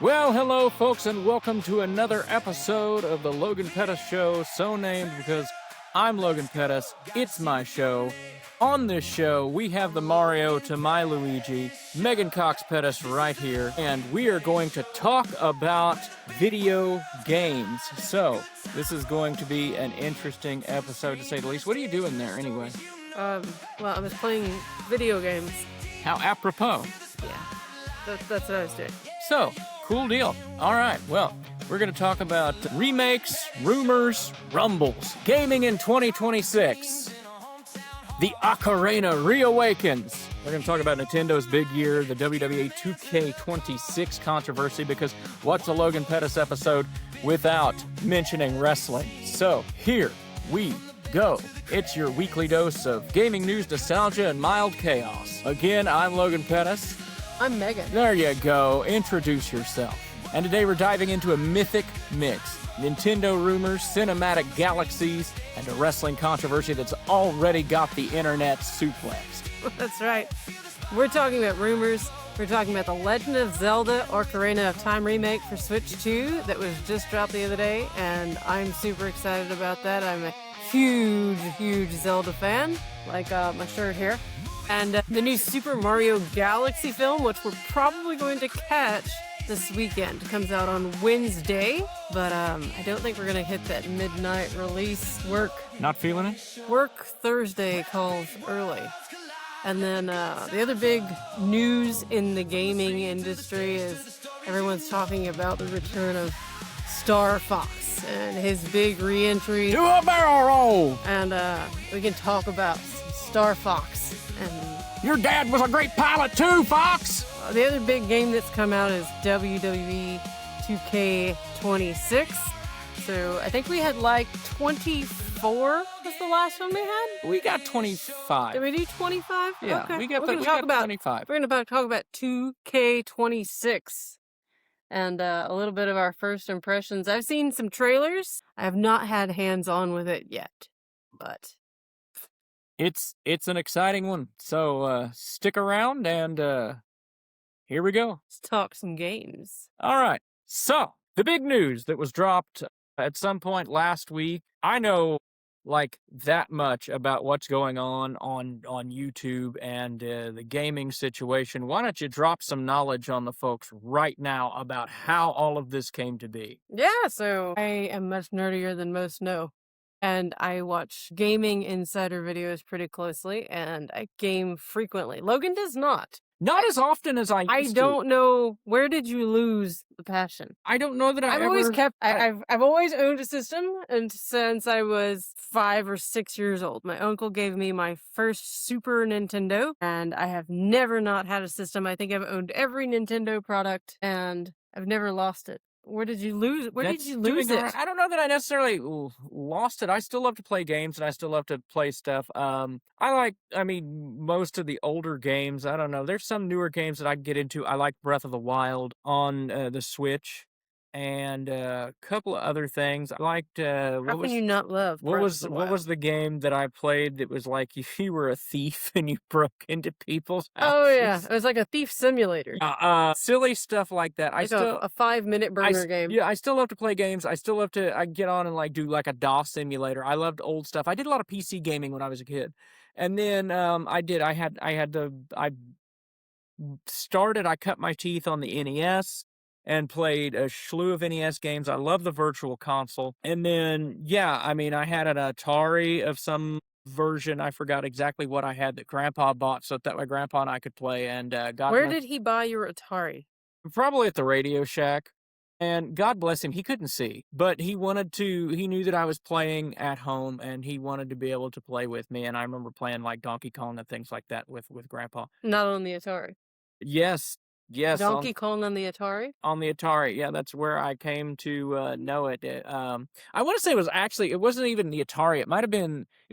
Well, hello, folks, and welcome to another episode of the Logan Pettis Show, so named because I'm Logan Pettis. It's my show. On this show, we have the Mario to my Luigi, Megan Cox Pettis right here, and we are going to talk about video games. So, this is going to be an interesting episode, to say the least. What are you doing there, anyway? Well, I was playing video games. How apropos. Yeah, that's what I was doing. So, cool deal. All right, well, we're going to talk about remakes, rumors, rumbles, gaming in 2026. The Ocarina reawakens. We're going to talk about Nintendo's big year, the WWE 2K26 controversy, because what's a Logan Pettis episode without mentioning wrestling? So, here we go. It's your weekly dose of gaming news, nostalgia, and mild chaos. Again, I'm Logan Pettis. I'm Megan. There you go. Introduce yourself. And today we're diving into a mythic mix. Nintendo rumors, cinematic galaxies, and a wrestling controversy that's already got the internet suplexed. That's right. We're talking about rumors. We're talking about The Legend of Zelda Ocarina of Time remake for Switch 2 that was just dropped the other day, and I'm super excited about that. I'm a huge Zelda fan, like my shirt here. And the new Super Mario Galaxy film, which we're probably going to catch this weekend, comes out on Wednesday, but I don't think we're going to hit that midnight release. Not feeling it? Work Thursday calls early. And then the other big news in the gaming industry is everyone's talking about the return of Star Fox and his big re-entry. Do a barrel roll! And we can talk about Star Fox. And your dad was a great pilot too, Fox! The other big game that's come out is WWE 2K26. So I think we had like 24 was the last one we had? We got 25. Did we do 25? Yeah, okay. we got 25. We're going to talk about 2K26 and a little bit of our first impressions. I've seen some trailers. I have not had hands-on with it yet, but It's an exciting one, so stick around and here we go. let's talk some games. All right, so the big news that was dropped at some point last week. I know like that much about what's going on YouTube and the gaming situation. Why don't you drop some knowledge on the folks right now about how all of this came to be? Yeah, so I am much nerdier than most know. And I watch gaming insider videos pretty closely, and I game frequently. Logan does not. Not as often as I used I to. don't know, where did you lose the passion? I don't know that I've always owned a system, and since I was 5 or 6 years old. My uncle gave me my first Super Nintendo, and I have never not had a system. I think I've owned every Nintendo product, and I've never lost it. Where did you lose it? I don't know that I necessarily lost it. I still love to play games, and I still love to play stuff. Most of the older games, I don't know. There's some newer games that I can get into. I like Breath of the Wild on the Switch, and a couple of other things. I liked. How can you not love What Breath of the what Wild? was the game that I played that was like you were a thief and you broke into people's houses? Oh, yeah. It was like a thief simulator. Silly stuff like that. Like a 5-minute burger game. Yeah, I still love to play games. I get on and like do like a DOS simulator. I loved old stuff. I did a lot of PC gaming when I was a kid. And then I cut my teeth on the NES and played a slew of NES games. I love the Virtual Console. And then, I had an Atari of some version. I forgot exactly what I had that Grandpa bought so that way Grandpa and I could play. And Where did he buy your Atari? Probably at the Radio Shack. And God bless him, he couldn't see. But he knew that I was playing at home and he wanted to be able to play with me. And I remember playing like Donkey Kong and things like that with Grandpa. Not on the Atari. Yes. Donkey Kong on the Atari? On the Atari, yeah, that's where I came to know it. I want to say it wasn't even the Atari. It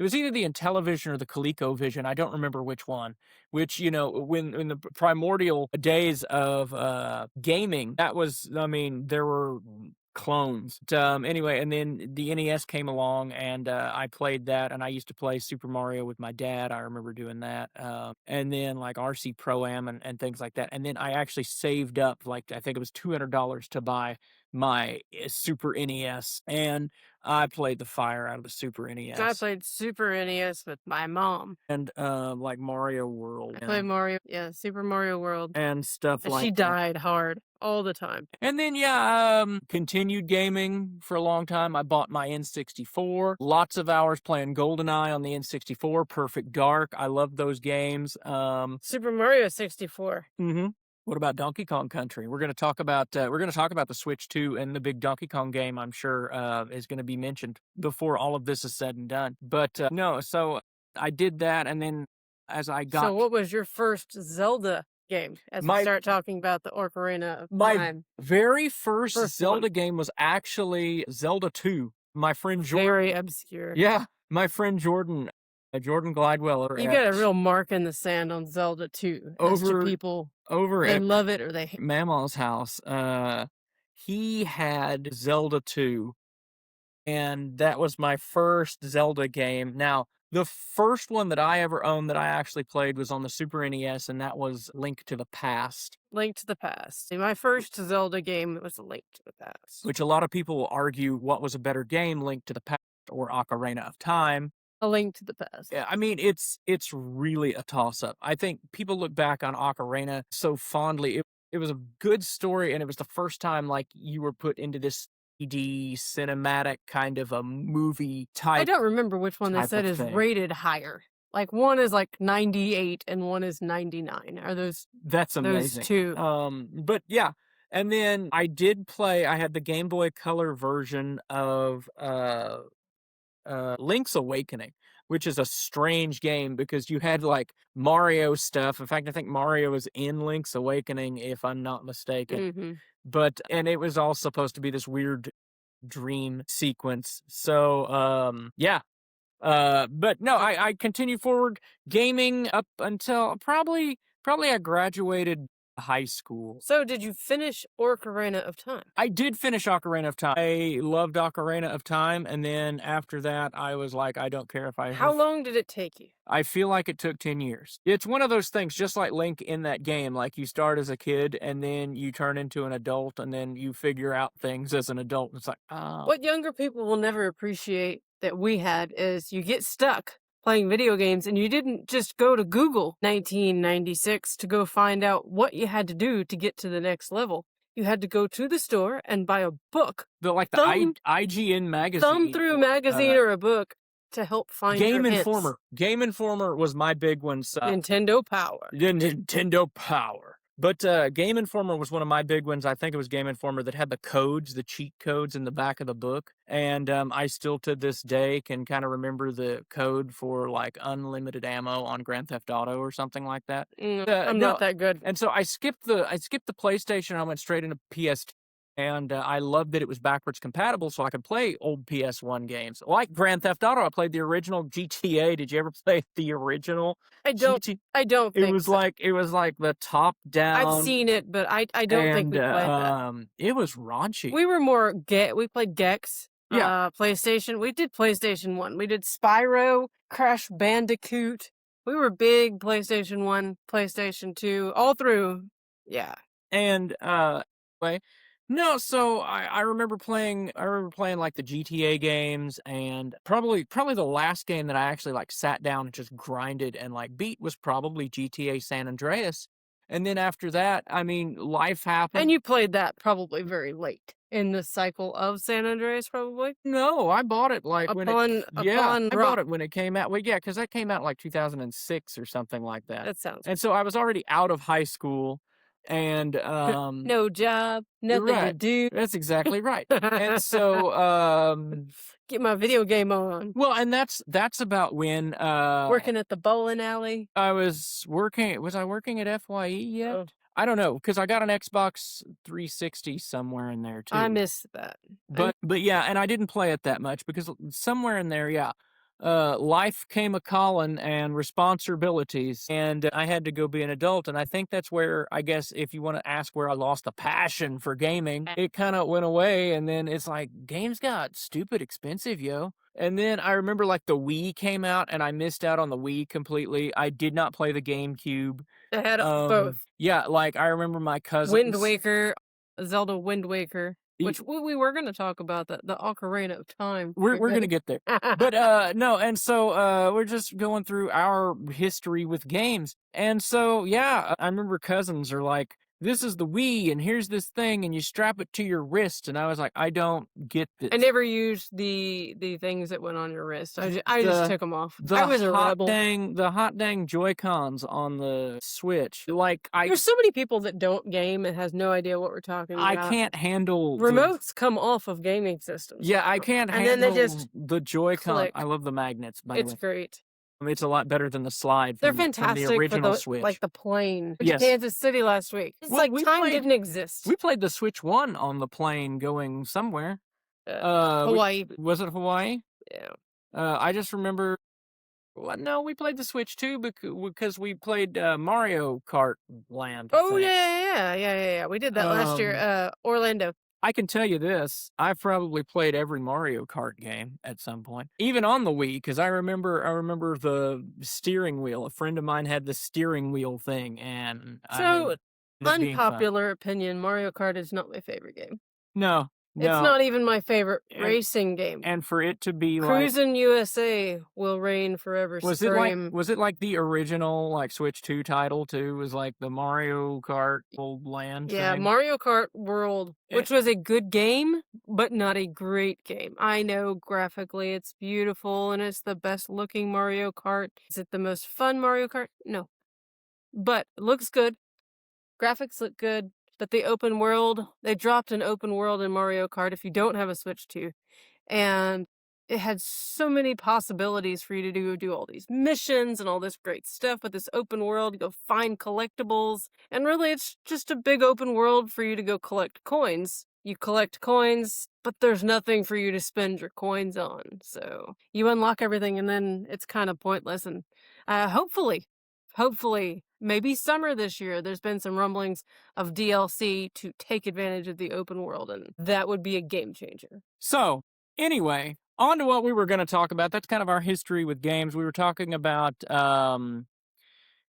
was either the Intellivision or the ColecoVision. I don't remember which one. Which, when in the primordial days of gaming, there were clones. Anyway, and then the NES came along, and I played that, and I used to play Super Mario with my dad. I remember doing that. And then like RC Pro Am and things like that. And then I actually saved up, like, I think it was $200 to buy my Super NES, and I played the fire out of the Super I NES. played Super NES with my mom. And like Mario World. I played Mario, Super Mario World. And stuff And like she that. died hard all the time. And then, continued gaming for a long time. I bought my N64. Lots of hours playing GoldenEye on the N64. Perfect Dark. I love those games. Super Mario 64. What about Donkey Kong Country? We're going to talk about the Switch 2, and the big Donkey Kong game, I'm sure, is going to be mentioned before all of this is said and done. But no, so I did that, and then as I got... So what was your first Zelda game, as we start talking about the Ocarina of Time? My very first Zelda one. game was actually Zelda 2. My friend Jordan... Very obscure. Yeah, my friend Jordan Glidewell. You got a real mark in the sand on Zelda 2. Over people, they love it or they hate it. Mama's house. He had Zelda 2, and that was my first Zelda game. Now, the first one that I ever owned that I actually played was on the Super NES, and that was Link to the Past. Link to the Past. My first Zelda game was Link to the Past. Which a lot of people will argue what was a better game, Link to the Past or Ocarina of Time. A Link to the Past. Yeah, I mean, it's really a toss-up. I think people look back on Ocarina so fondly. It was a good story, and it was the first time, like, you were put into this 3D cinematic kind of a movie type. I don't remember which one they said is rated higher. Like, one is like 98 and one is 99. Are those... That's amazing. Those two. But yeah. And then I had the Game Boy Color version of Link's Awakening, which is a strange game because you had like Mario stuff. In fact, I think Mario was in Link's Awakening, if I'm not mistaken. And it was all supposed to be this weird dream sequence. So, yeah. But no, I continued forward gaming up until probably I graduated high school. So did you finish Ocarina of Time? I did finish Ocarina of Time. I loved Ocarina of Time, and then after that, I was like, I don't care if I... How long did it take you? I feel like it took 10 years. It's one of those things, just like Link in that game. Like, you start as a kid, and then you turn into an adult, and then you figure out things as an adult. It's like, oh. What younger people will never appreciate that we had is you get stuck playing video games, and you didn't just go to Google 1996 to go find out what you had to do to get to the next level. You had to go to the store and buy a book. The IGN magazine. Thumb through a magazine or a book to help find Game your Informer. hints. Game Informer was my big one. Nintendo Power. Nintendo Power. But Game Informer was one of my big ones. I think it was Game Informer that had the codes, the cheat codes in the back of the book. And I still to this day can kind of remember the code for like unlimited ammo on Grand Theft Auto or something like that. I'm not that good. And so I skipped the PlayStation. I went straight into PS2. And I loved that it was backwards compatible, so I could play old PS1 games. Like Grand Theft Auto, I played the original GTA. Did you ever play the original? I don't think it was like the top down. I've seen it, but I don't think we played that. It was raunchy. We were more we played Gex. Yeah. PlayStation. We did PlayStation 1. We did Spyro, Crash Bandicoot. We were big PlayStation 1, PlayStation 2, all through. Yeah. And no, so I remember playing like the GTA games, and probably the last game that I actually like sat down and just grinded and like beat was probably GTA San Andreas. And then after that, I mean, life happened. And you played that probably very late in the cycle of San Andreas, probably? No, I bought it like I bought it when it came out. Well, yeah, because that came out like 2006 or something like that. That sounds. And so I was already out of high school. And no job, nothing to do. That's exactly right. And so get my video game on. Well, and that's about when working at the bowling alley. I was working. Was I working at FYE yet? Oh. I don't know, because I got an Xbox 360 somewhere in there too. I missed that. But yeah, and I didn't play it that much because somewhere in there, yeah. life came a calling and responsibilities, and I had to go be an adult. And I think that's where, I guess, if you want to ask where I lost the passion for gaming, it kind of went away. And then it's like games got stupid expensive, yo. And then I remember like the Wii came out, and I missed out on the Wii completely. I did not play the GameCube. I had both. Yeah, like I remember my cousins. Wind Waker, Zelda Wind Waker, which we were going to talk about, the Ocarina of Time. We're going to get there. But no, and so we're just going through our history with games. And so, yeah, I remember cousins are like, this is the Wii, and here's this thing, and you strap it to your wrist. And I was like, I don't get this. I never used the things that went on your wrist. I just took them off. I was a rebel. The hot dang Joy-Cons on the Switch. Like, there's so many people that don't game and has no idea what we're talking about. I can't handle remotes come off of gaming systems. Yeah, I can't handle then they just the Joy-Con. click. I love the magnets, by the way. It's great. I mean, it's a lot better than the slide. They're from fantastic the original for Switch. like the plane. Yes. Kansas City last week. It's like time didn't exist. We played the Switch 1 on the plane going somewhere. Hawaii. Was it Hawaii? Yeah. I just remember. Well, no, we played the Switch 2 because we played Mario Kart Land. Oh yeah. We did that last year. Orlando. I can tell you this, I've probably played every Mario Kart game at some point, even on the Wii, because I remember the steering wheel. A friend of mine had the steering wheel thing, and unpopular opinion, Mario Kart is not my favorite game. No. It's not even my favorite racing game. And for it to be Cruisin' USA will reign forever. Was it like the original like Switch 2 title too? Was like the Mario Kart Land thing? Mario Kart World, which was a good game, but not a great game. I know graphically it's beautiful and it's the best looking Mario Kart. Is it the most fun Mario Kart? No. But it looks good. Graphics look good. But the open world, they dropped an open world in Mario Kart if you don't have a Switch 2. And it had so many possibilities for you to do all these missions and all this great stuff with this open world. You go find collectibles. And really, it's just a big open world for you to go collect coins. You collect coins, but there's nothing for you to spend your coins on. So you unlock everything, and then it's kind of pointless. And hopefully, maybe summer this year, there's been some rumblings of DLC to take advantage of the open world, and that would be a game changer. So, anyway, on to what we were going to talk about. That's kind of our history with games. We were talking about some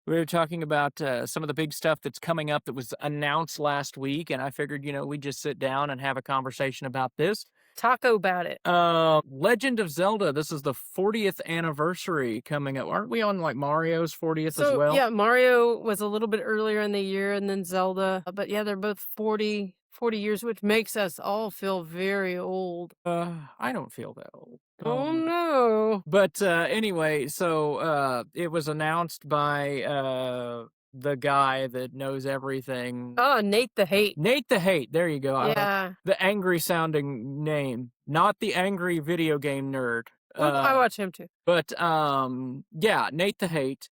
of the big stuff that's coming up that was announced last week, and I figured, we'd just sit down and have a conversation about this. Taco about it. Legend of Zelda. This is the 40th anniversary coming up. Aren't we on like Mario's 40th as well? Yeah, Mario was a little bit earlier in the year, and then Zelda. But yeah, they're both 40 years, which makes us all feel very old. I don't feel that old. Oh no. But anyway, so it was announced by the guy that knows everything. Oh, Nate the Hate. Nate the Hate. There you go. Yeah. The angry sounding name, not the angry video game nerd. I watch him too. But yeah, Nate the Hate,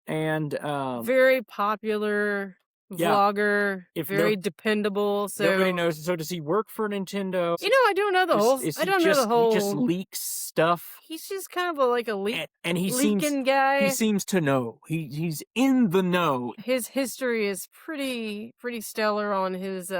and very popular vlogger, very dependable. So nobody knows. So does he work for Nintendo? I don't know the whole. I don't know the whole. He just leaks stuff. He's just kind of like a leaking guy. He seems to know. He's in the know. His history is pretty stellar on his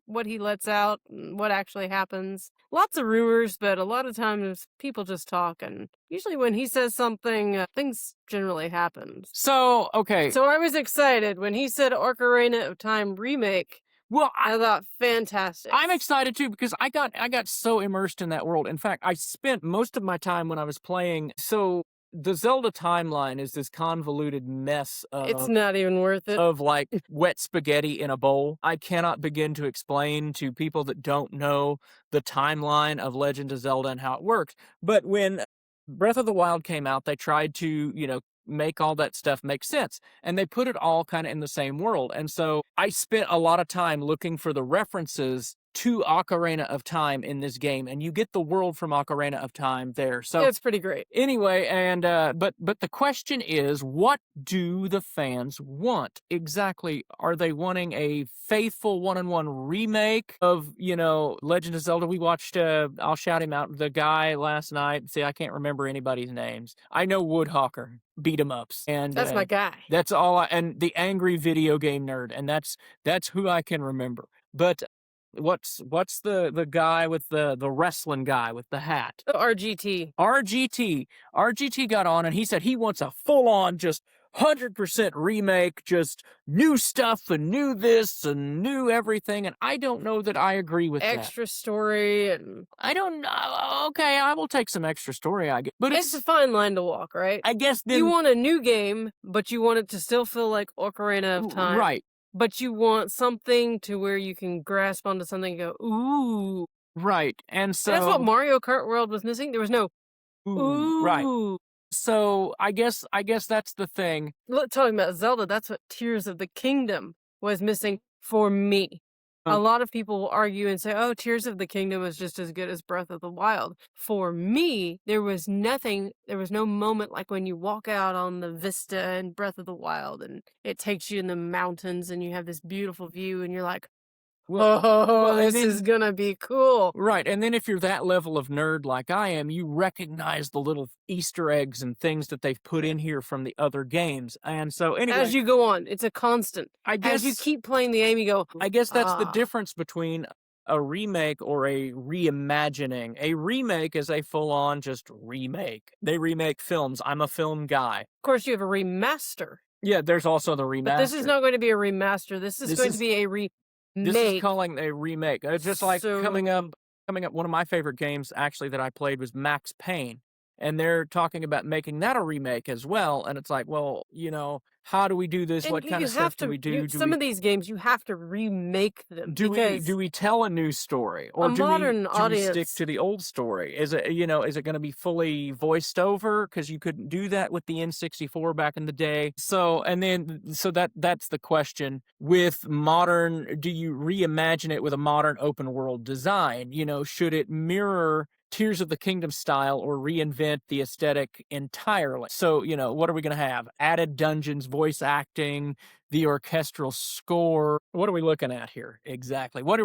what he lets out and what actually happens. Lots of rumors, but a lot of times people just talk, and usually when he says something, things generally happen. So, okay. So I was excited when he said Ocarina of Time remake. Well, I thought fantastic. I'm excited too because I got so immersed in that world. In fact, I spent most of my time when I was playing. So the Zelda timeline is this convoluted mess of... It's not even worth it. Of like wet spaghetti in a bowl. I cannot begin to explain to people that don't know the timeline of Legend of Zelda and how it works. But when Breath of the Wild came out, they tried to, make all that stuff make sense. And they put it all kind of in the same world. And so I spent a lot of time looking for the references to Ocarina of Time in this game, and you get the world from Ocarina of Time there. So It's pretty great. anyway, and but the question is, what do the fans want exactly? Are they wanting a faithful one-on-one remake of, Legend of Zelda? We watched, I'll shout him out, the guy last night. See, I can't remember anybody's names. I know Woodhawker beat 'em ups, and That's my guy. that's all. And the angry video game nerd, and that's who I can remember. But what's the guy with the wrestling guy with the hat? RGT. RGT got on and he said he wants a full-on, just 100% remake, just new stuff and new this and new everything. And I don't know that I agree with that. Extra story, and I don't know. Okay, I will take some extra story, I guess. But it's a fine line to walk, right? I guess then, You want a new game, but you want it to still feel like Ocarina of Time. right. But you want something to where you can grasp onto something and go, ooh. Right. And so That's what Mario Kart World was missing. There was no ooh. right. So I guess that's the thing. Look, talking about Zelda, that's what Tears of the Kingdom was missing for me. A lot of people will argue and say, oh, Tears of the Kingdom is just as good as Breath of the Wild. For me, there was no moment like when you walk out on the vista in Breath of the Wild and it takes you in the mountains and you have this beautiful view and you're like, oh, this is gonna be cool. Right, and then if you're that level of nerd like I am, you recognize the little Easter eggs and things that they've put in here from the other games. And so anyway, as you go on, it's a constant. I guess, as you keep playing the game, you go, I guess that's the difference between a remake or a reimagining. A remake is a full-on just remake. They remake films. I'm a film guy. Of course, you have a remaster. Yeah, there's also the remaster. But this is not going to be a remaster. This is going to be a remake. This is calling a remake. It's just like coming up. One of my favorite games actually that I played was Max Payne, and they're talking about making that a remake as well. And it's like, well, how do we do this? And what kind of stuff do we do? Some of these games you have to remake them. Do we tell a new story, or do we stick to the old story? Is it is it going to be fully voiced over, because you couldn't do that with the N64 back in the day? So that's the question. With modern, do you reimagine it with a modern open world design? Should it mirror Tears of the Kingdom style or reinvent the aesthetic entirely? So, what are we going to have? Added dungeons, voice acting, the orchestral score. What are we looking at here exactly? What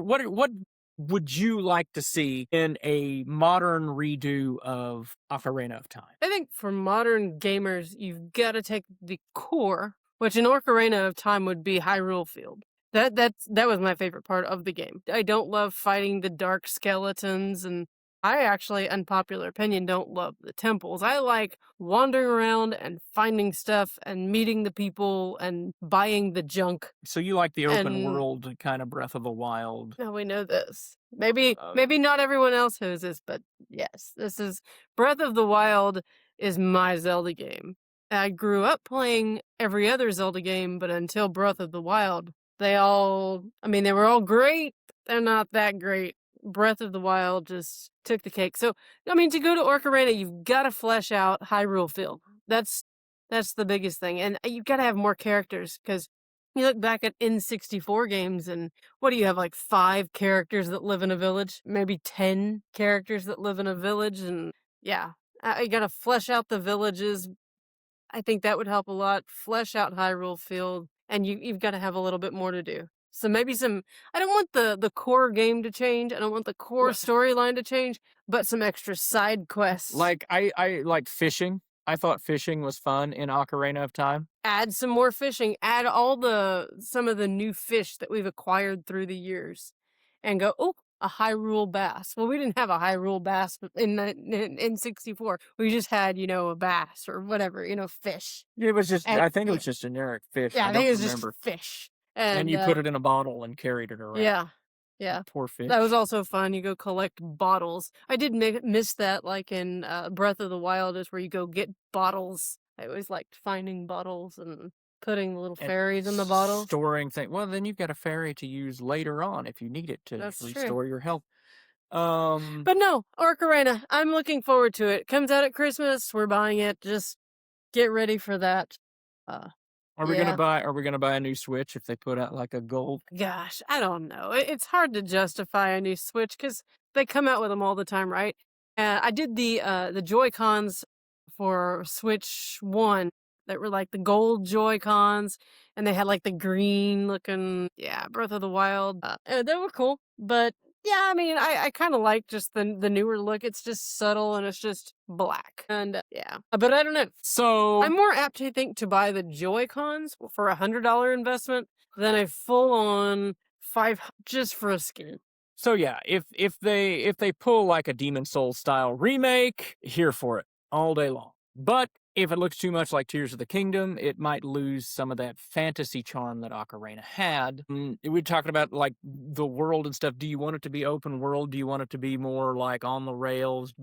would you like to see in a modern redo of Ocarina of Time? I think for modern gamers, you've got to take the core, which in Ocarina of Time would be Hyrule Field. That was my favorite part of the game. I don't love fighting the dark skeletons, and I actually, unpopular opinion, don't love the temples. I like wandering around and finding stuff and meeting the people and buying the junk. So you like the open world kind of Breath of the Wild? Now we know this. Maybe not everyone else knows this, but yes, this is Breath of the Wild is my Zelda game. I grew up playing every other Zelda game, but until Breath of the Wild, they were all great. They're not that great. Breath of the Wild just took the cake. So, to go to Ocarina, you've got to flesh out Hyrule Field. That's the biggest thing. And you've got to have more characters, because you look back at N64 games and what do you have, like 5 characters that live in a village? Maybe 10 characters that live in a village. And yeah, you got to flesh out the villages. I think that would help a lot. Flesh out Hyrule Field, and you've got to have a little bit more to do. So maybe I don't want the core game to change. I don't want the core storyline to change, but some extra side quests. Like, I like fishing. I thought fishing was fun in Ocarina of Time. Add some more fishing. Add some of the new fish that we've acquired through the years. And go, a Hyrule bass. Well, we didn't have a Hyrule bass in 64. We just had, a bass or whatever, fish. It was just, I think it was just generic fish. Yeah, I think it was just fish. And you put it in a bottle and carried it around. Yeah. Poor fish. That was also fun. You go collect bottles. I did miss that, like in Breath of the Wild, is where you go get bottles. I always liked finding bottles and putting the little fairies in the bottle. Storing things. Well, then you've got a fairy to use later on if you need it to restore your health. But no, Ocarina, I'm looking forward to it. Comes out at Christmas. We're buying it. Just get ready for that. Are we gonna Yeah. buy Are we gonna buy a new Switch if they put out like a gold? Gosh, I don't know. It's hard to justify a new Switch because they come out with them all the time, right? I did the Joy Cons for Switch One that were like the gold Joy Cons, and they had like the green looking, yeah, Breath of the Wild. They were cool, but yeah, I mean, I kind of like just the newer look. It's just subtle and it's just black, and yeah, but I don't know. So I'm more apt to think to buy the Joy Cons for $100 investment than a full on five just for a skin. So yeah, if they pull like a Demon Souls style remake, here for it all day long. But if it looks too much like Tears of the Kingdom, it might lose some of that fantasy charm that Ocarina had. We're talking about like the world and stuff. Do you want it to be open world? Do you want it to be more like on the rails?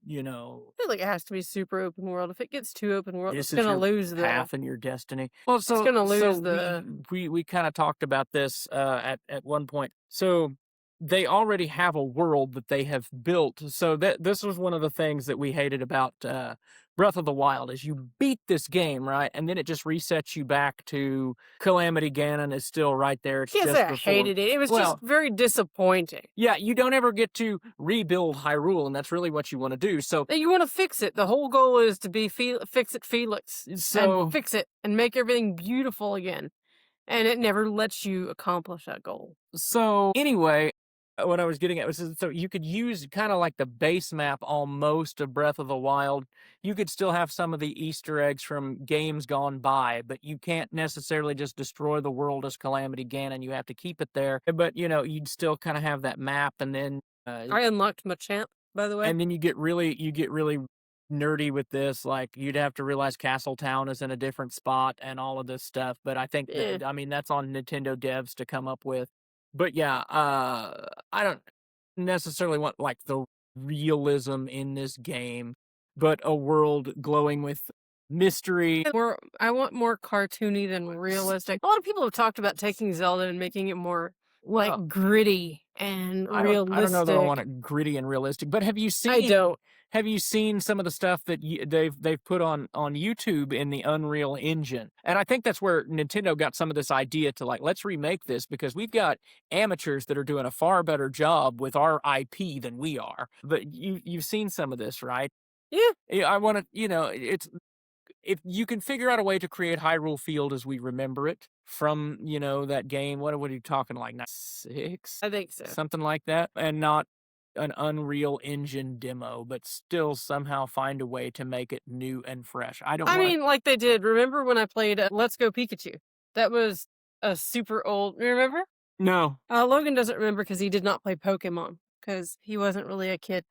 You know, I feel like it has to be super open world. If it gets too open world, this it's is gonna your lose the. path and your destiny. Well, It's gonna lose so the. we kind of talked about this at one point. So they already have a world that they have built. So that this was one of the things that we hated about Breath of the Wild is you beat this game, right? And then it just resets you back to Calamity Ganon is still right there. It's Can't just say I before. hated it. It was Well, just very disappointing. yeah, you don't ever get to rebuild Hyrule, and that's really what you want to do. So You want to fix it. The whole goal is to be fix it, Felix, So- and fix it and make everything beautiful again. And it never lets you accomplish that goal. So anyway, what I was getting at was so you could use kind of like the base map almost of Breath of the Wild. You could still have some of the Easter eggs from games gone by, but you can't necessarily just destroy the world as Calamity Ganon. You have to keep it there. But you know, you'd still kind of have that map, and then I unlocked Machamp, by the way. and then you get really nerdy with this. Like you'd have to realize Castle Town is in a different spot and all of this stuff. But I think that, I mean, that's on Nintendo devs to come up with. But yeah, I don't necessarily want like the realism in this game, but a world glowing with mystery. I want more cartoony than realistic. A lot of people have talked about taking Zelda and making it more like gritty and realistic. I don't know that I want it gritty and realistic, but have you seen? I don't. Have you seen some of the stuff that they've put on YouTube in the Unreal Engine? And I think that's where Nintendo got some of this idea to like, let's remake this because we've got amateurs that are doing a far better job with our IP than we are. But you've seen some of this, right? Yeah. I want to, you know, it's if you can figure out a way to create Hyrule Field as we remember it from, you know, that game. What are you talking like 96? I think so. Something like that, and not an Unreal Engine demo, but still somehow find a way to make it new and fresh. I mean, like they did. Remember when I played Let's Go Pikachu? That was a super old. Remember? No. Logan doesn't remember because he did not play Pokemon because he wasn't really a kid.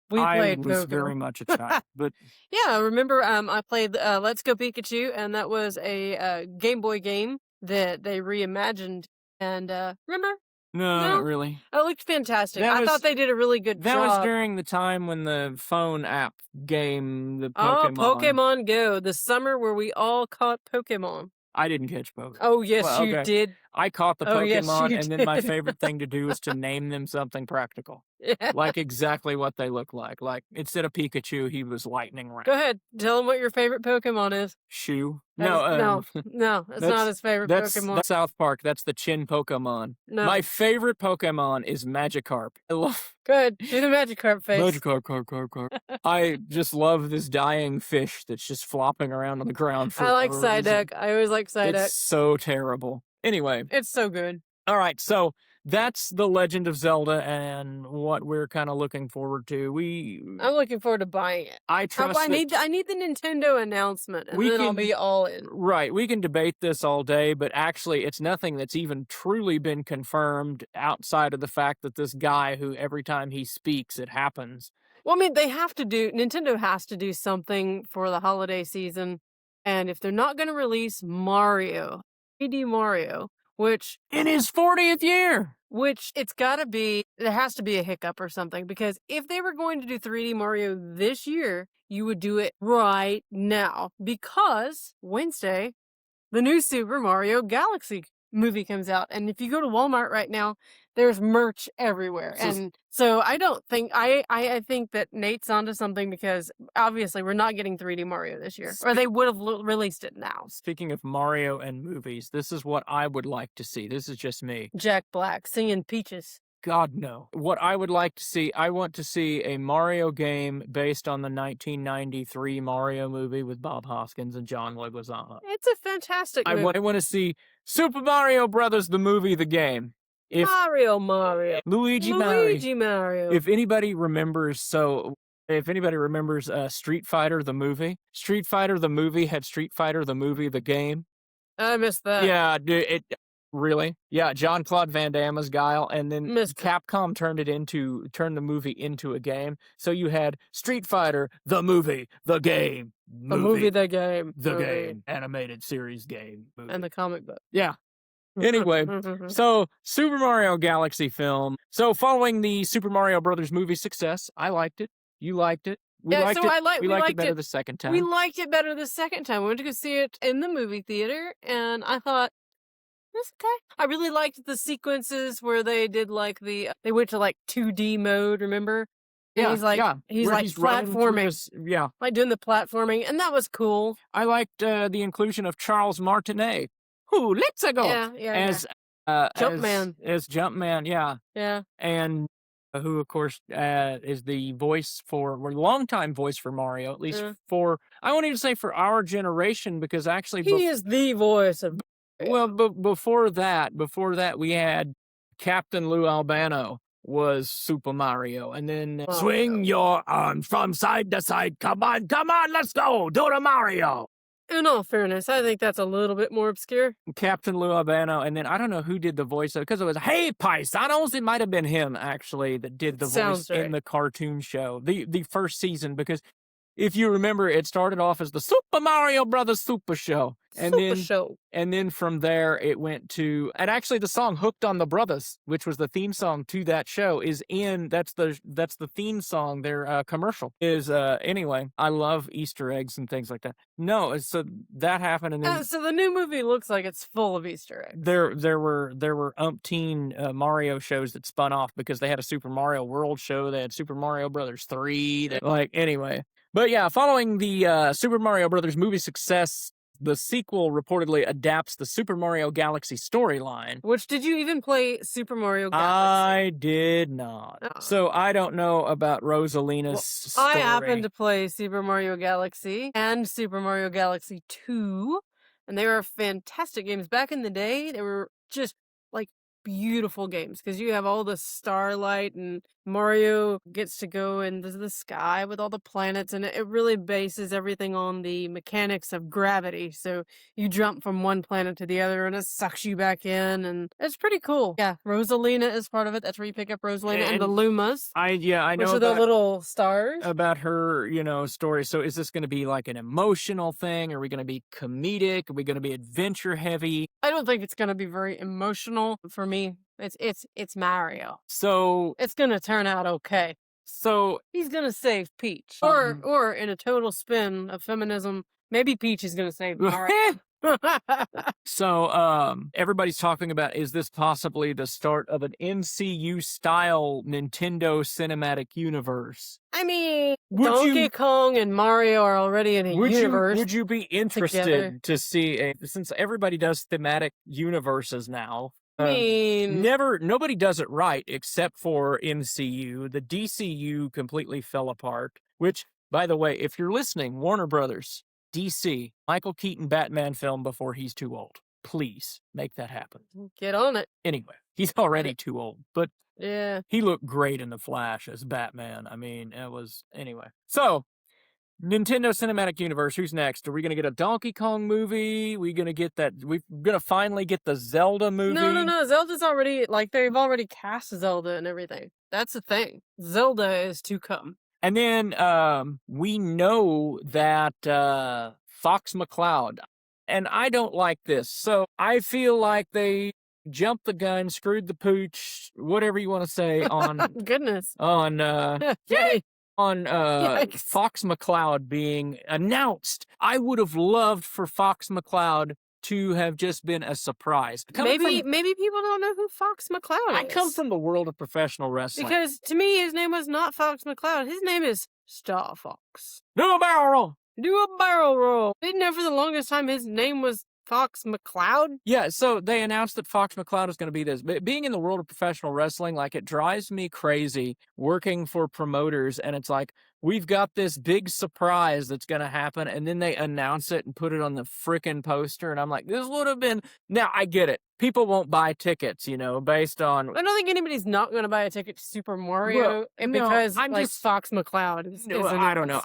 We I played was Pokemon. very much a child, but yeah, remember? I played Let's Go Pikachu, and that was a Game Boy game that they reimagined. And remember? no, not really. It looked fantastic. That I was- thought they did a really good That job. was during the time when the phone app game, the Oh, Pokemon. Pokemon Go, the summer where we all caught Pokemon. I didn't catch Pokemon. Oh, yes, Well, you okay. did. I caught the Oh, yes, Pokemon, you and then my did. favorite thing to do is to name them something practical. Yeah. Like exactly what they look like. Like instead of Pikachu, he was lightning round. Go ahead. Tell him what your favorite Pokemon is. Shoe. No, that's not his favorite Pokemon. That's South Park. That's the Chin Pokemon. No. My favorite Pokemon is Magikarp. I love Go ahead. Do the Magikarp face. Magikarp. I just love this dying fish that's just flopping around on the ground. For I like no reason. Psyduck. I always like Psyduck. It's so terrible. Anyway, It's so good. all right. So that's the Legend of Zelda and what we're kind of looking forward to. I'm looking forward to buying it. I trust. I need the Nintendo announcement, and We then I'll can- be all in. Right, we can debate this all day, but actually it's nothing that's even truly been confirmed outside of the fact that this guy who every time he speaks it happens. Well, I mean, Nintendo has to do something for the holiday season, and if they're not going to release Mario, 3D Mario, which In his 40th year. there has to be a hiccup or something, because if they were going to do 3D Mario this year, you would do it right now, because Wednesday, the new Super Mario Galaxy movie comes out. And if you go to Walmart right now, there's merch everywhere. And so I don't think I think that Nate's onto something, because obviously we're not getting 3D Mario this year, or they would have released it now. Speaking of Mario and movies, this is what I would like to see. This is just me. Jack Black singing Peaches. God, no. What I would like to see, I want to see a Mario game based on the 1993 Mario movie with Bob Hoskins and John Leguizamo. It's a fantastic movie. I want to see Super Mario Brothers, the movie, the game. Mario. Luigi Mario. If anybody remembers, Street Fighter, the movie. Street Fighter, the movie had Street Fighter, the movie, the game. I missed that. Yeah, really? Yeah, Jean-Claude Van Damme's Guile, and then Capcom turned the movie into a game. So you had Street Fighter, the movie, the game. The movie, the game. The game. Animated series game. Movie. And the comic book. Yeah. Anyway, so Super Mario Galaxy film. So following the Super Mario Brothers movie success, I liked it. You liked it. We liked it better the second time. We liked it better the second time. We went to go see it in the movie theater, and I thought, that's okay. I really liked the sequences where they did they went to 2D mode, remember? And Yeah, he's platforming. Like doing the platforming, and that was cool. I liked the inclusion of Charles Martinet. Who, let's go. As Jumpman. As Jumpman, yeah. Yeah. And who, of course, is the longtime voice for Mario, at least I won't even say for our generation, because actually... He is the voice of... Well, before that, we had Captain Lou Albano was Super Mario, and then swing your arms from side to side. Come on, let's go, do the Mario. In all fairness, I think that's a little bit more obscure. Captain Lou Albano, and then I don't know who did the voice of it, because it was, hey, paisanos, it might have been him, actually, that did the voice in the cartoon show, the first season, because if you remember, it started off as the Super Mario Brothers Super Show. And then from there it went to, and actually the song "Hooked on the Brothers," which was the theme song to that show, that's the theme song. Their commercial is anyway. I love Easter eggs and things like that. No, so that happened, and then so the new movie looks like it's full of Easter eggs. There were umpteen Mario shows that spun off, because they had a Super Mario World show. They had Super Mario Brothers 3. Anyway. But yeah, following the Super Mario Brothers movie success, the sequel reportedly adapts the Super Mario Galaxy storyline. Which, did you even play Super Mario Galaxy? I did not. Oh. So I don't know about Rosalina's story. I happened to play Super Mario Galaxy and Super Mario Galaxy 2, and they were fantastic games. Back in the day, they were just beautiful games, because you have all the starlight, and Mario gets to go into the sky with all the planets, and it really bases everything on the mechanics of gravity. So you jump from one planet to the other, and it sucks you back in, and it's pretty cool. Yeah, Rosalina is part of it. That's where you pick up Rosalina and the Lumas. I know, which are the little stars. About her, story. So is this going to be like an emotional thing? Are we going to be comedic? Are we going to be adventure heavy? I don't think it's going to be very emotional for me. It's Mario. So it's going to turn out okay. So he's going to save Peach. Or in a total spin of feminism, maybe Peach is going to save Mario. So everybody's talking about, is this possibly the start of an MCU style Nintendo cinematic universe? I mean, Donkey Kong and Mario are already in a universe. Would you be interested to see since everybody does thematic universes now? I mean, nobody does it right except for MCU. The DCU completely fell apart, which, by the way, if you're listening, Warner Brothers, DC, Michael Keaton Batman film before he's too old. Please make that happen. Get on it. Anyway, he's already too old, but yeah, he looked great in The Flash as Batman. I mean, anyway. So, Nintendo Cinematic Universe, who's next? Are we going to get a Donkey Kong movie? We're going to finally get the Zelda movie? No. Zelda's already, they've already cast Zelda and everything. That's the thing. Zelda is to come. And then we know that Fox McCloud, and I don't like this, so I feel like they jumped the gun, screwed the pooch, whatever you want to say, on goodness, on Yay. on Fox McCloud being announced. I would have loved for Fox McCloud to have just been a surprise. Maybe people don't know who Fox McCloud is. I come from the world of professional wrestling. Because to me, his name was not Fox McCloud. His name is Star Fox. Do a barrel roll. Do a barrel roll. Didn't know for the longest time his name was Fox McCloud? Yeah, so they announced that Fox McCloud is going to be this. But being in the world of professional wrestling, like, it drives me crazy working for promoters, and it's like, we've got this big surprise that's going to happen, and then they announce it and put it on the frickin' poster, and I'm like, this would have been... Now, I get it. People won't buy tickets, based on... I don't think anybody's not going to buy a ticket to Super Mario because Fox McCloud is I don't know.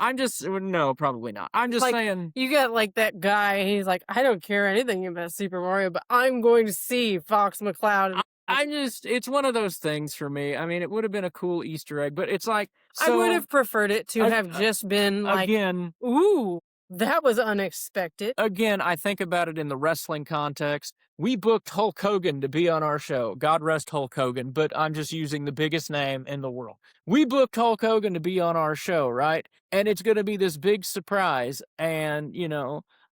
No, probably not. I'm just saying... You got, that guy, he's like, I don't care anything about Super Mario, but I'm going to see Fox McCloud. It's one of those things for me. I mean, it would have been a cool Easter egg, but it's like... I would have preferred it to have just been again, ooh, that was unexpected. Again, I think about it in the wrestling context. We booked Hulk Hogan to be on our show. God rest Hulk Hogan, but I'm just using the biggest name in the world. We booked Hulk Hogan to be on our show, right? And it's going to be this big surprise. And,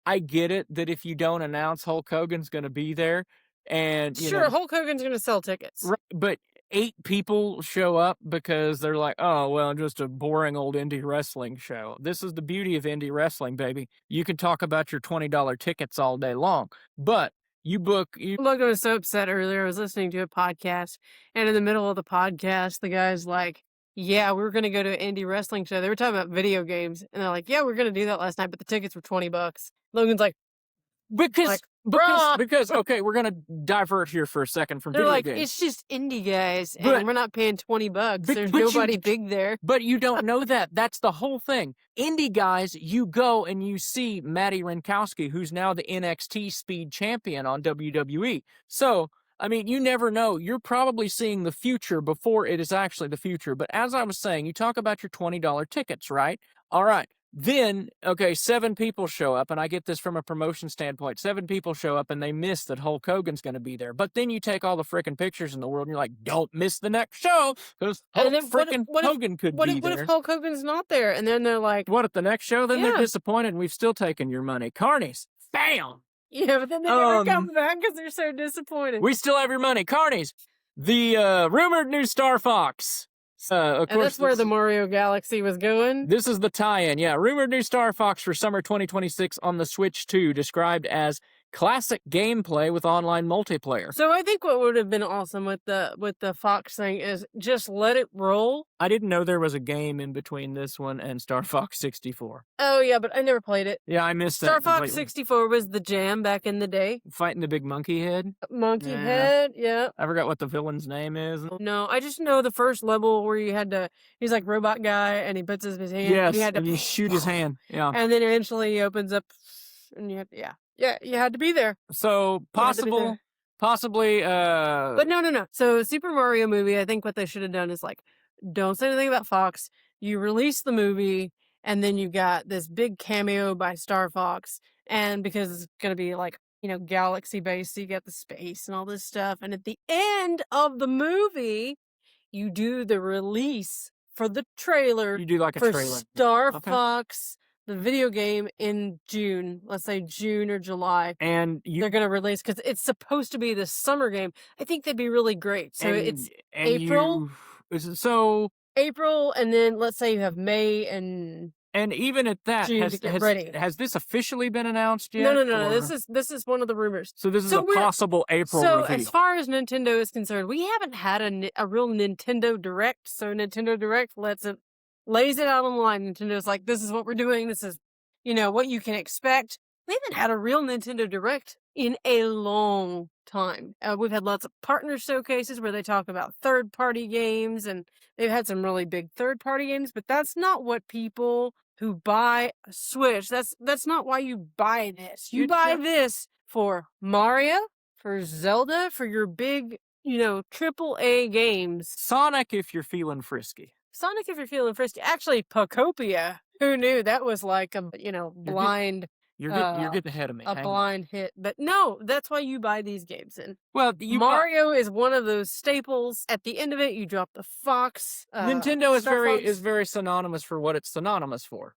I get it that if you don't announce Hulk Hogan's going to be there, and sure, Hulk Hogan's going to sell tickets. Right, but 8 people show up because they're like, oh, well, just a boring old indie wrestling show. This is the beauty of indie wrestling, baby. You can talk about your $20 tickets all day long, but you book... Logan was so upset earlier. I was listening to a podcast, and in the middle of the podcast, the guy's like, yeah, we were going to go to an indie wrestling show. They were talking about video games, and they're like, yeah, we were going to do that last night, but the tickets were $20. Logan's like, Because okay, we're gonna divert here for a second from video games. It's just indie guys, and we're not paying $20. There's nobody big there. But you don't know that. That's the whole thing. Indie guys, you go and you see Matty Rinkowski, who's now the NXT Speed Champion on WWE. So, I mean, you never know. You're probably seeing the future before it is actually the future. But as I was saying, you talk about your $20 tickets, right? All right. Then, 7 people show up, and I get this from a promotion standpoint. 7 people show up, and they miss that Hulk Hogan's going to be there. But then you take all the frickin' pictures in the world, and you're like, don't miss the next show, because Hogan could be there. What if Hulk Hogan's not there? And then they're like... What, at the next show? Then they're disappointed, and we've still taken your money. Carnies, bam! Yeah, but then they never come back because they're so disappointed. We still have your money. Carnies, the rumored new Star Fox... and that's where the Mario Galaxy was going. This is the tie-in, yeah. Rumored new Star Fox for summer 2026 on the Switch 2, described as classic gameplay with online multiplayer. So I think what would have been awesome with the Fox thing is just let it roll. I didn't know there was a game in between this one and Star Fox 64. Oh yeah, but I never played it. Yeah, I missed Star that. Star Fox 64 was the jam back in the day. Fighting the big monkey head? Head, yeah. I forgot what the villain's name is. No, I just know the first level where he's like robot guy and he puts his hand. Yes, and you shoot his hand. Yeah. And then eventually he opens up and you had to be there. So possibly. But no. So Super Mario movie, I think what they should have done is don't say anything about Fox. You release the movie, and then you got this big cameo by Star Fox, and because it's gonna be galaxy based, so you got the space and all this stuff. And at the end of the movie, you do the release for the trailer. You do a trailer. Star Fox. The video game in June, let's say June or July, and they're going to release because it's supposed to be the summer game. I think that'd be really great. So it's April. April, and then let's say you have May and even at that, June has this officially been announced yet? No. This is one of the rumors. So this is a possible April reveal. So as far as Nintendo is concerned, we haven't had a real Nintendo Direct. So Nintendo Direct lays it out on the line. Nintendo's like, this is what we're doing. This is, what you can expect. We haven't had a real Nintendo Direct in a long time. We've had lots of partner showcases where they talk about third-party games, and they've had some really big third-party games, but that's not what people who buy a Switch, that's not why you buy this. You buy this for Mario, for Zelda, for your big, triple A games. Sonic if you're feeling frisky. Actually, Pocopia. Who knew that was like a blind. You're getting ahead of me. Blind hit, but no, that's why you buy these games. And Mario is one of those staples. At the end of it, you drop the Fox. Nintendo is very synonymous for what it's synonymous for.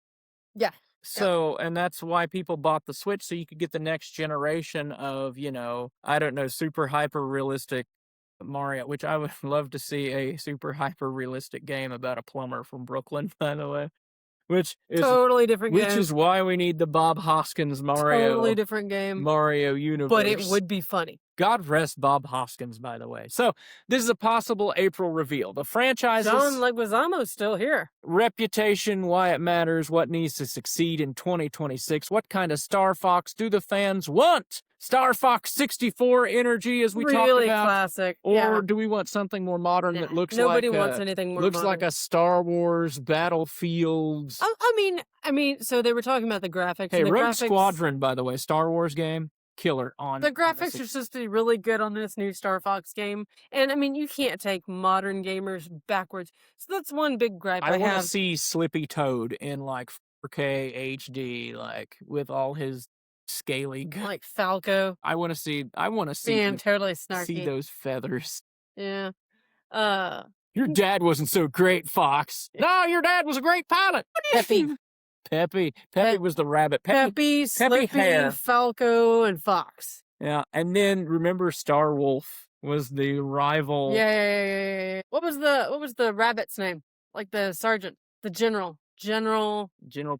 Yeah. So, and that's why people bought the Switch, so you could get the next generation of, I don't know, super hyper realistic Mario, which I would love to see a super hyper realistic game about a plumber from Brooklyn, by the way. Which is Totally different game. why we need the Bob Hoskins Totally different game. Mario universe. But it would be funny. God rest Bob Hoskins, by the way. So, this is a possible April reveal. The franchise's John Leguizamo's still here. reputation, why it matters, what needs to succeed in 2026, what kind of Star Fox do the fans want? Star Fox 64 energy, as we talked about. Really classic. Or do we want something more modern that looks Nobody like wants anything more modern. like a Star Wars Battlefield? I mean, so they were talking about the graphics. Hey, and the Rogue graphics, Squadron, by the way, Star Wars game, killer on the graphics are supposed to be really good on this new Star Fox game. And I mean, you can't take modern gamers backwards. So that's one big gripe I want to have. see Slippy Toad in like 4K HD, like with all his scaly like Falco. I want to see being totally snarky. See those feathers. Yeah. Your dad wasn't so great, Fox. No, your dad was a great pilot. Peppy was the rabbit. Peppy, Slippy, hair. Falco, and Fox. Yeah, and then remember Star Wolf was the rival. Yeah. What was the rabbit's name? Like the sergeant, the general. General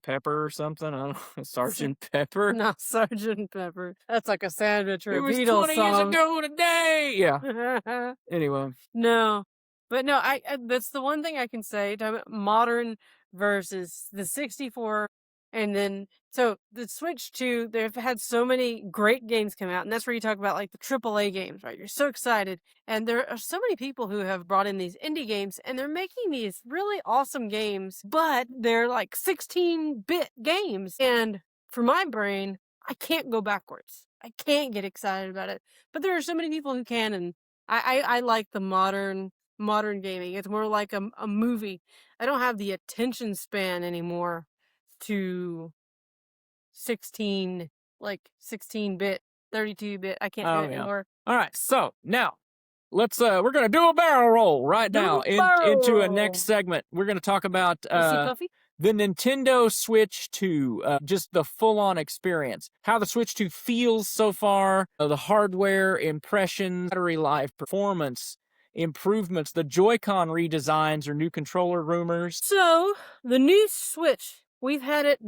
Pepper or something? I don't know. Sergeant Pepper? Not Sergeant Pepper. That's like a sandwich or a Beatles song. 20 years ago today! Yeah. Anyway. No. But no, I that's the one thing I can say. Modern versus the 64. And then, so the Switch 2, they've had so many great games come out. And that's where you talk about like the AAA games, right? You're so excited. And there are so many people who have brought in these indie games and they're making these really awesome games, but they're like 16-bit games. And for my brain, I can't go backwards. I can't get excited about it. But there are so many people who can. And I like the modern gaming. It's more like a movie. I don't have the attention span anymore to 16-bit, 32-bit. I can't do it anymore. All right, so now let's we're gonna do a barrel roll right now into a next segment. We're gonna talk about the Nintendo Switch 2, just the full-on experience, how the Switch 2 feels so far, the hardware impressions, battery life, performance improvements, the Joy-Con redesigns or new controller rumors. So the new Switch. We've had it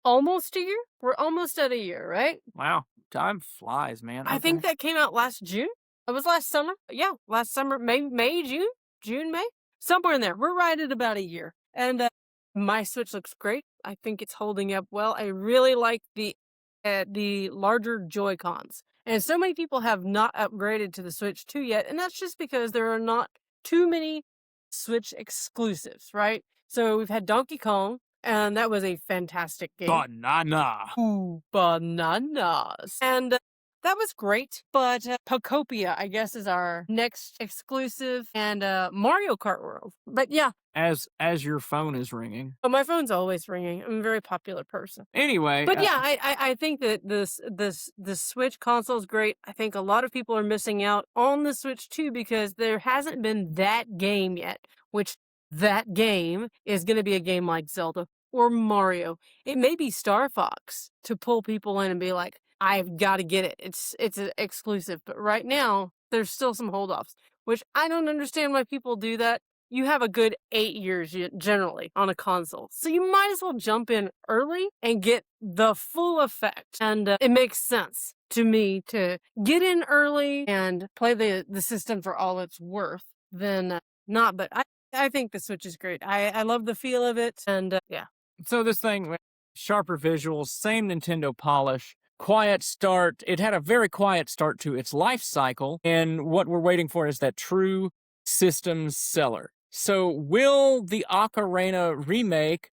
almost a year. We're almost at a year, right? Wow. Time flies, man. I think that came out last June. It was last summer. Yeah, last summer. May, June, May. Somewhere in there. We're right at about a year. And my Switch looks great. I think it's holding up well. I really like the larger Joy-Cons. And so many people have not upgraded to the Switch 2 yet. And that's just because there are not too many Switch exclusives, right? So we've had Donkey Kong. And that was a fantastic game. Banana. Ooh, bananas. And that was great. But Pokopia, I guess, is our next exclusive. And Mario Kart World. But yeah. As your phone is ringing. Oh, my phone's always ringing. I'm a very popular person. Anyway. But yeah, I think that the Switch console is great. I think a lot of people are missing out on the Switch 2 because there hasn't been that game yet. Which that game is going to be a game like Zelda. Or Mario. It may be Star Fox to pull people in and be like, I've got to get it. It's an exclusive. But right now, there's still some holdoffs, which I don't understand why people do that. You have a good 8 years generally on a console. So you might as well jump in early and get the full effect. And it makes sense to me to get in early and play the system for all it's worth than not. But I think the Switch is great. I love the feel of it. And yeah. So this thing, sharper visuals, same Nintendo polish, quiet start. It had a very quiet start to its life cycle. And what we're waiting for is that true systems seller. So will the Ocarina remake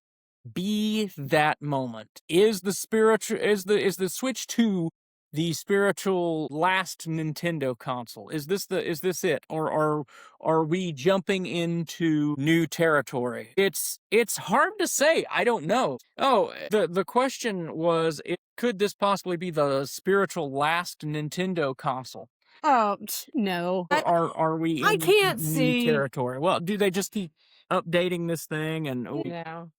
be that moment? Is the Switch 2 the spiritual last Nintendo console? Is this it? Or are we jumping into new territory? It's hard to say. I don't know. Oh, the question was, could this possibly be the spiritual last Nintendo console? Oh, no. Are we I in can't new see. territory? Well, do they just keep updating this thing and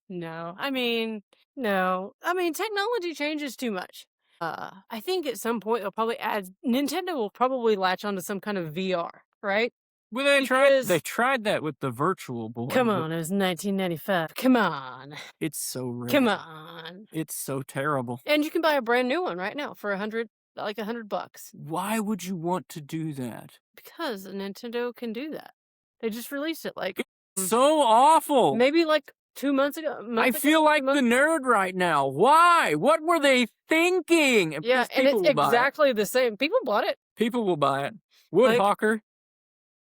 No. I mean, no. I mean, technology changes too much. I think at some point they'll probably add. Nintendo will probably latch onto some kind of VR, right? well, they Because tried that with the Virtual Boy. come but on, it was 1995. Come on, It's so come rare. on. It's so terrible. And you can buy a brand new one right now for like $100. Why would you want to do that? Because Nintendo can do that. They just released it like So awful. maybe like 2 months ago. I feel like the nerd right now. Why? What were they thinking? Yeah, Because and it's people will buy it. exactly the same. People bought it. People will buy it. Like- Woodhawker.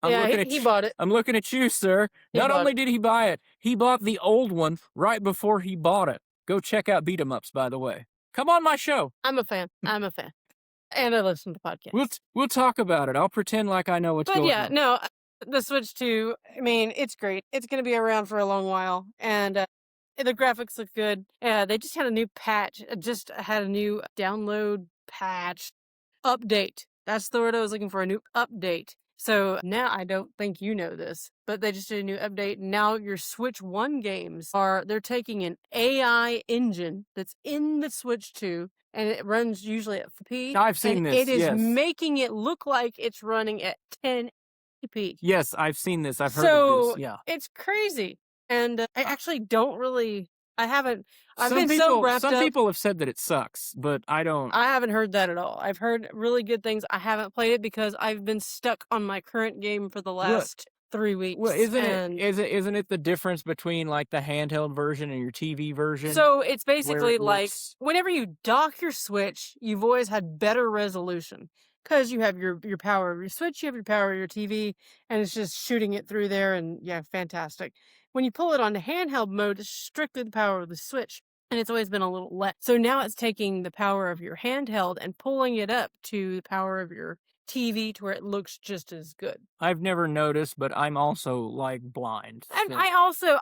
Yeah, he bought it. I'm looking at you, sir. He Not bought only it. did he buy it, he bought the old one right before he bought it. Go check out Beat 'em Ups, by the way. Come on my show. I'm a fan. And I listen to podcasts. We'll talk about it. I'll pretend like I know what's But going yeah, on. no, the Switch 2, I mean, it's great. It's going to be around for a long while. And the graphics look good. They just had a new patch, just had a new download patch update. That's the word I was looking for, a new update. So now I don't think you know this, but they just did a new update. Now your Switch 1 games they're taking an AI engine that's in the Switch 2, and it runs usually at 4P. I've seen and this, It is yes. making it look like it's running at 1080p. Yes, I've seen this. I've heard of this. Yeah. It's crazy. And I actually don't really, I've been people, so wrapped some up. people have said that it sucks, but I don't. I haven't heard that at all. I've heard really good things. I haven't played it because I've been stuck on my current game for the last 3 weeks. Well, isn't it the difference between like the handheld version and your TV version? So it's basically it like looks- whenever you dock your Switch, you've always had better resolution because you have your power of your Switch, you have your power of your TV, and it's just shooting it through there, and yeah, fantastic. When you pull it on handheld mode, it's strictly the power of the Switch, and it's always been a little less. So now it's taking the power of your handheld and pulling it up to the power of your TV to where it looks just as good. I've never noticed, but I'm also like blind. And so-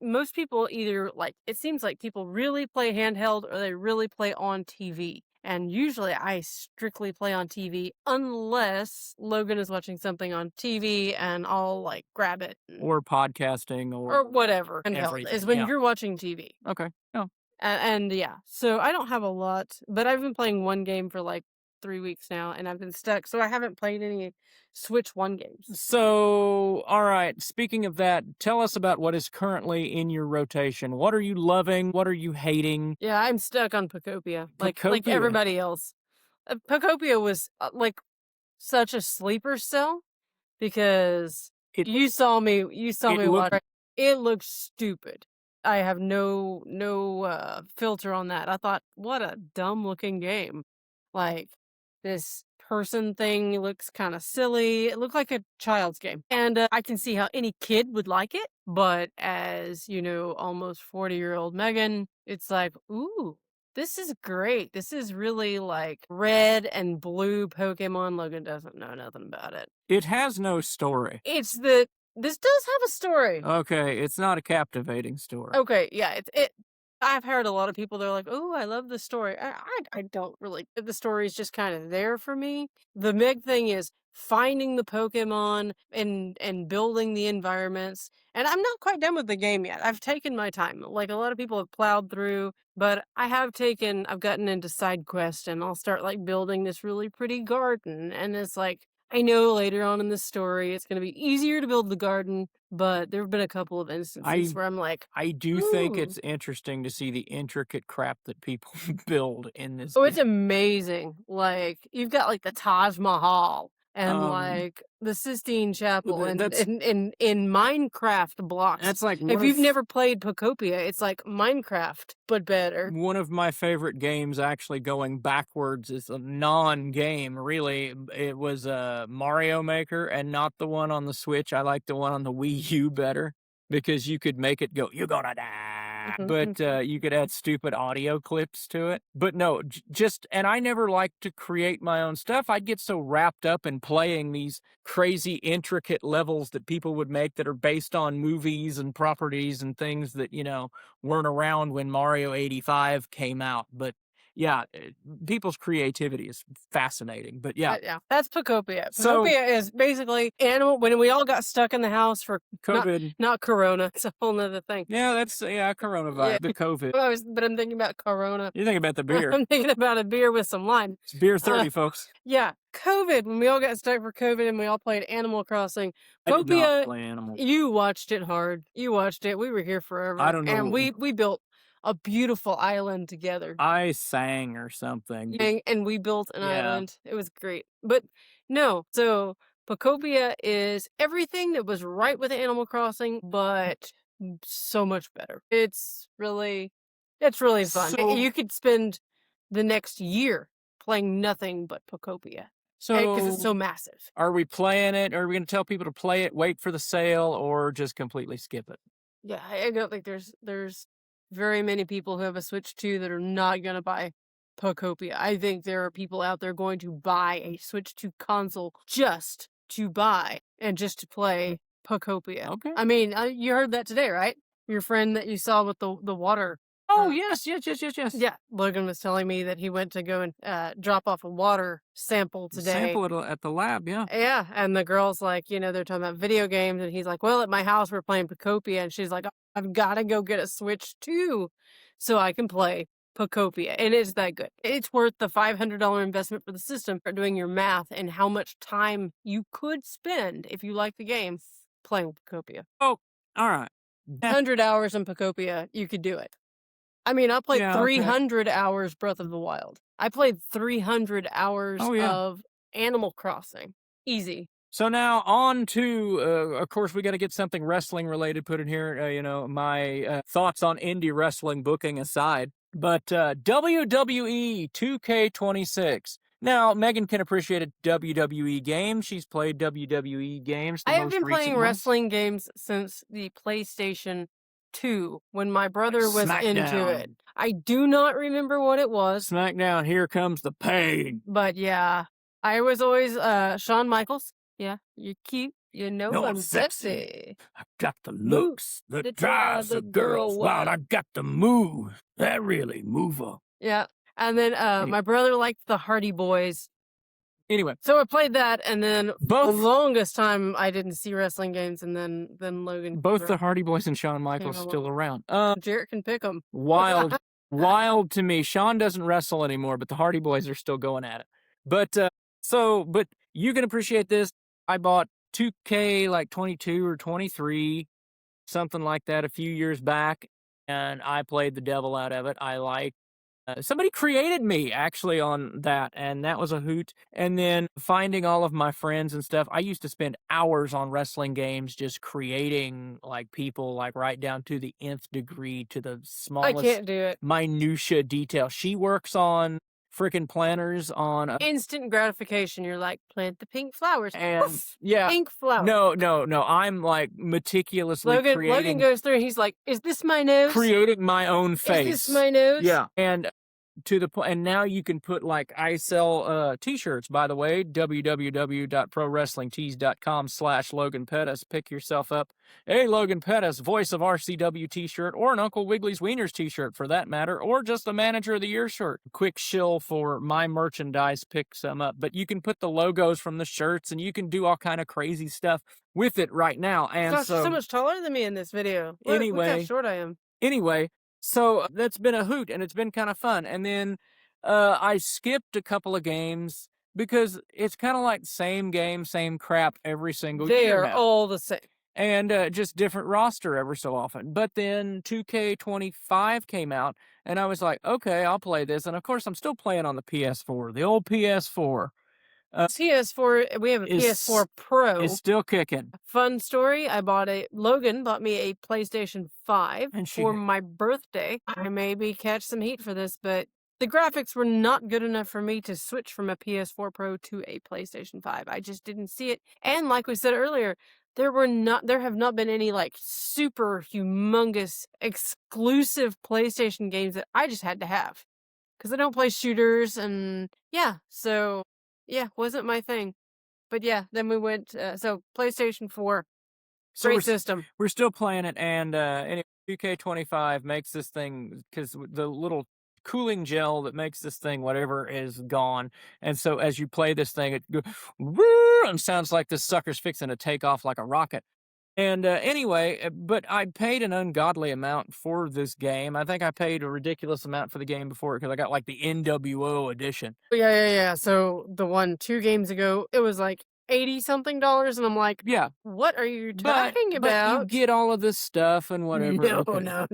most people either like, it seems like people really play handheld or they really play on TV. And usually I strictly play on TV unless Logan is watching something on TV and I'll like grab it. or podcasting Or whatever. Handheld everything, is when yeah. you're watching TV. Okay. Oh. And yeah, so I don't have a lot, but I've been playing one game for like 3 weeks now and I've been stuck. So I haven't played any Switch 1 games. So, all right. Speaking of that, tell us about what is currently in your rotation. What are you loving? What are you hating? Yeah, I'm stuck on Pocopia, like Pocopia. everybody else. Pocopia was like such a sleeper cell because you saw me watch. It looked stupid. I have no filter on that. I thought, what a dumb looking game. Like this person thing looks kind of silly. It looked like a child's game. And I can see how any kid would like it. But as, almost 40-year-old Megan, it's like, ooh, this is great. This is really like red and blue Pokemon. Logan doesn't know nothing about it. It has no story. This does have a story. Okay, it's not a captivating story. Okay, yeah, I've heard a lot of people, they're like, oh, I love the story. I don't really. The story is just kind of there for me. The big thing is finding the Pokemon and building the environments. And I'm not quite done with the game yet. I've taken my time. Like a lot of people have plowed through, but I've gotten into side quests and I'll start like building this really pretty garden. And it's like, I know later on in the story it's going to be easier to build the garden, but there have been a couple of instances where I'm like, I do think it's interesting to see the intricate crap that people build in this. Oh, it's amazing. Like, you've got like the Taj Mahal and like the Sistine Chapel and in Minecraft blocks. That's like if you've never played Pocopia, it's like Minecraft but better. One of my favorite games, actually going backwards, is a non-game. Really, it was Mario Maker, and not the one on the Switch. I like the one on the Wii U better because you could make it go, "You're gonna die." But you could add stupid audio clips to it. But no, and I never liked to create my own stuff. I'd get so wrapped up in playing these crazy intricate levels that people would make that are based on movies and properties and things that, weren't around when Mario 85 came out. But yeah, people's creativity is fascinating. But yeah, Yeah, that's Pocopia. So- Pocopia is basically animal. When we all got stuck in the house for COVID. not Corona, it's a whole nother thing. Yeah, that's coronavirus, the COVID. But I'm thinking about Corona. You're thinking about the beer. I'm thinking about a beer with some lime. It's beer 30, folks. Yeah, COVID. When we all got stuck for COVID and we all played Animal Crossing. I did not Pocopia, play Animal. you watched it hard. You watched it. We were here forever. I don't know. And we built a beautiful island together. I sang or something. And we built an Yeah. island. It was great. But no, so Pocopia is everything that was right with Animal Crossing, but so much better. It's really fun. So- You could spend the next year playing nothing but Pocopia because it's so massive. Are we playing it? Are we going to tell people to play it, wait for the sale, or just completely skip it? Yeah, I don't think there's very many people who have a Switch 2 that are not going to buy Pocopia. I think there are people out there going to buy a Switch 2 console just to buy and just to play Pocopia. Okay. I mean, you heard that today, right? Your friend that you saw with the water. Oh, yes. Yeah, Logan was telling me that he went to go and drop off a water sample today. Sample it at the lab, yeah. Yeah, and the girl's like, they're talking about video games, and he's like, well, at my house we're playing Pocopia, and she's like, I've got to go get a Switch 2 so I can play Pocopia, and it's that good. It's worth the $500 investment for the system for doing your math and how much time you could spend if you like the game playing Pocopia. Oh, all right. 100 hours in Pocopia, you could do it. I mean, I played Yeah, okay. 300 hours Breath of the Wild. I played 300 hours Oh, yeah. of Animal Crossing. Easy. So now on to, of course, we got to get something wrestling related put in here. My thoughts on indie wrestling booking aside. But WWE 2K26. Now, Megan can appreciate a WWE game. She's played WWE games. I have been playing ones. wrestling games since the PlayStation 2 when my brother was into SmackDown. it. I do not remember what it was, SmackDown, here comes the pain. but yeah, I was always Shawn Michaels. Yeah, you're cute. No, I'm I'm sexy. I got the looks that that drives drives a a girl girl wild. wild. I got the move that really move her. Yeah, and then my brother liked the Hardy Boys. Anyway, So I played that, and then Both- the longest time I didn't see wrestling games, and then Logan. both the Hardy Boys and Shawn Michaels along. still around. Jarrett can pick them. Wild to me. Shawn doesn't wrestle anymore, but the Hardy Boys are still going at it. But but you can appreciate this. I bought 2K like 22 or 23, something like that, a few years back, and I played the devil out of it. I like. Somebody created me actually on that, and that was a hoot. And then finding all of my friends and stuff. I used to spend hours on wrestling games just creating like people, like right down to the nth degree, to the I smallest can't do it. minutia detail. She works on freaking planners on Instant gratification. You're like, plant the pink flowers. and Poof, yeah. pink flowers. No. I'm like meticulously Logan creating goes through and he's like, is this my nose? creating my own face. Is this my nose? Yeah, and to the point, and now you can put like I sell t-shirts. By the way, www.prowrestlingtees.com/Logan Pettis. Pick yourself up a Logan Pettis Voice of RCW t-shirt, or an Uncle Wiggly's Wieners t-shirt for that matter, or just a Manager of the Year shirt. Quick shill for my merchandise. Pick some up, but you can put the logos from the shirts, and you can do all kind of crazy stuff with it right now. And Gosh, you're so much taller than me in this video. Look how Anyway. short I am. Anyway, so that's been a hoot, and it's been kind of fun. And then I skipped a couple of games because it's kind of like same game, same crap every single They year are now. all the same. And just different roster every so often. But then 2K25 came out, and I was like, okay, I'll play this. And of course, I'm still playing on the PS4, the old PS4. PS4, we have a is- PS4 Pro. It's still kicking. Fun story, Logan bought me a PlayStation 5 And she- for my birthday. I maybe catch some heat for this, but the graphics were not good enough for me to switch from a PS4 Pro to a PlayStation 5. I just didn't see it. And like we said earlier, there have not been any like super humongous exclusive PlayStation games that I just had to have. Because I don't play shooters, and yeah, so yeah, wasn't my thing. But yeah, then we went, so PlayStation 4, So great we're, system. we're still playing it, and anyway, 2K25 makes this thing, because the little cooling gel that makes this thing whatever is gone. And so as you play this thing, it goes "Woo," and sounds like this sucker's fixing to take off like a rocket. And anyway, but I paid an ungodly amount for this game. I think I paid a ridiculous amount for the game before because I got like the NWO edition. Yeah. So the one 2 games ago, it was like 80 something dollars, and I'm like, Yeah, what are you but talking but you about? get all of this stuff and whatever. No, Okay. no.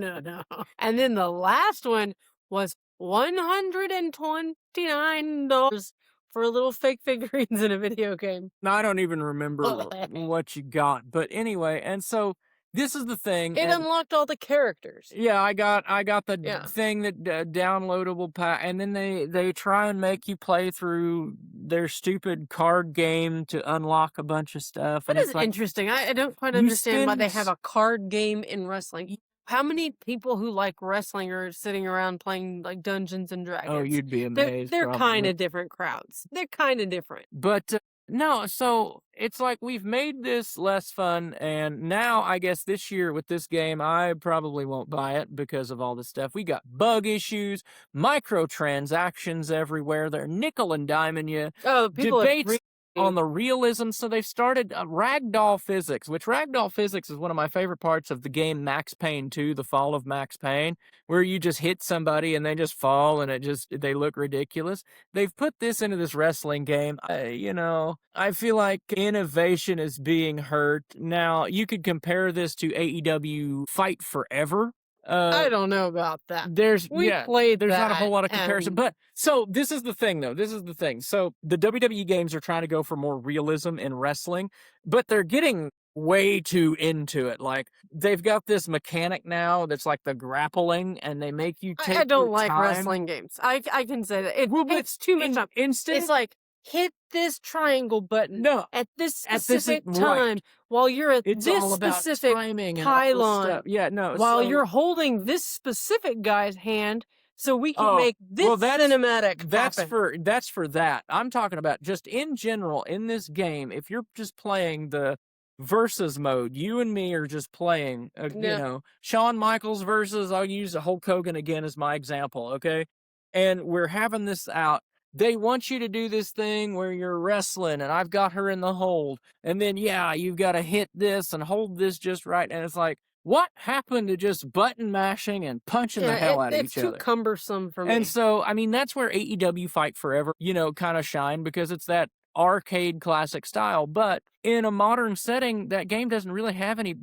And then the last one was $129 for little fake figurines in a video game. I don't even remember what you got, but anyway, and so this is the thing, It and unlocked all the characters. yeah, I got the Yeah. thing that downloadable pack, and then they try and make you play through their stupid card game to unlock a bunch of stuff, That and is it's like interesting. I don't quite you understand why they spend have a card game in wrestling. How many people who like wrestling are sitting around playing like Dungeons and oh, Dragons? you'd be They're amazed they're kind probably. of different crowds. They're kind of different. But no, so it's like we've made this less fun, and now I guess this year with this game, I probably won't buy it because of all this stuff. We got bug issues, microtransactions everywhere. They're nickel and diming you. Oh, people have Debates on the realism. So they've started ragdoll physics, which ragdoll physics is one of my favorite parts of the game Max Payne 2, The Fall of Max Payne, where you just hit somebody and they just fall and they look ridiculous. They've put this into this wrestling game. I feel like innovation is being hurt. Now, you could compare this to AEW Fight Forever. I don't know about that. There's Played there's not a that, whole lot of comparison. and But so this is the thing though. This is the thing. So the WWE games are trying to go for more realism in wrestling, but they're getting way too into it. Like they've got this mechanic now that's like the grappling, and they make you take I don't your like time. wrestling games. I can say that Well, but it's too much time. Instant. It's like hit this triangle button No, at this at this specific right. time while you're at It's this all about specific timing and all this pylon, stuff. Yeah, no. while so- you're holding this specific guy's hand, so we can Oh, make this well, that's- cinematic happen. That's for that. I'm talking about just in general in this game. If you're just playing the versus mode, you and me are just playing. Yeah. Shawn Michaels versus. I'll use Hulk Hogan again as my example. Okay, and we're having this out. They want you to do this thing where you're wrestling, and I've got her in the hold, and then you've got to hit this and hold this just right, and it's like, what happened to just button mashing and punching the hell out of it's each too other? cumbersome for me. And so, I mean, that's where AEW Fight Forever, kind of shine because it's that arcade classic style. But in a modern setting, that game doesn't really have any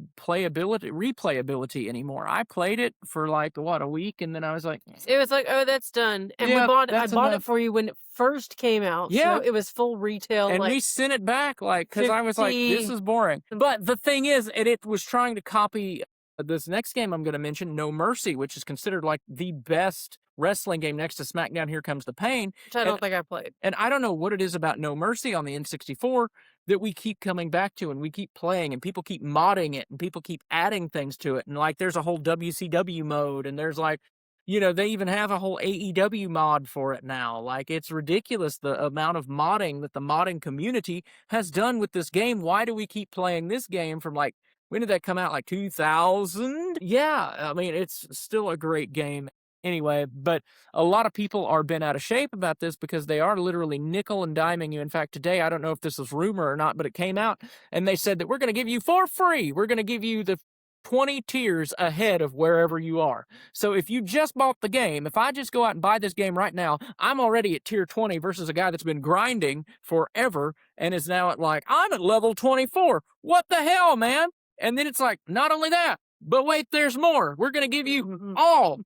replayability anymore. I played it for like, a week, and then I was like, It was like, oh, that's done. And Yeah, I bought that's it enough. for you when it first came out. Yeah. So it was full retail. and like, we sent it back, because I was like, this 50 is boring. But the thing is, it was trying to copy this next game I'm going to mention, No Mercy, which is considered like the best wrestling game next to SmackDown Here Comes the Pain. which I don't think I played. And I don't know what it is about No Mercy on the N64 that we keep coming back to and we keep playing and people keep modding it and people keep adding things to it. And like there's a whole WCW mode and there's like, they even have a whole AEW mod for it now. Like it's ridiculous the amount of modding that the modding community has done with this game. Why do we keep playing this game from like, when did that come out? Like 2000? Yeah, I mean, it's still a great game. Anyway, but a lot of people are bent out of shape about this because they are literally nickel and diming you. In fact, today, I don't know if this is rumor or not, but it came out and they said that we're going to give you for free. We're going to give you the 20 tiers ahead of wherever you are. So if you just bought the game, if I just go out and buy this game right now, I'm already at tier 20 versus a guy that's been grinding forever and is now at like, I'm at level 24. What the hell, man? And then it's like, not only that, but wait, there's more. We're going to give you all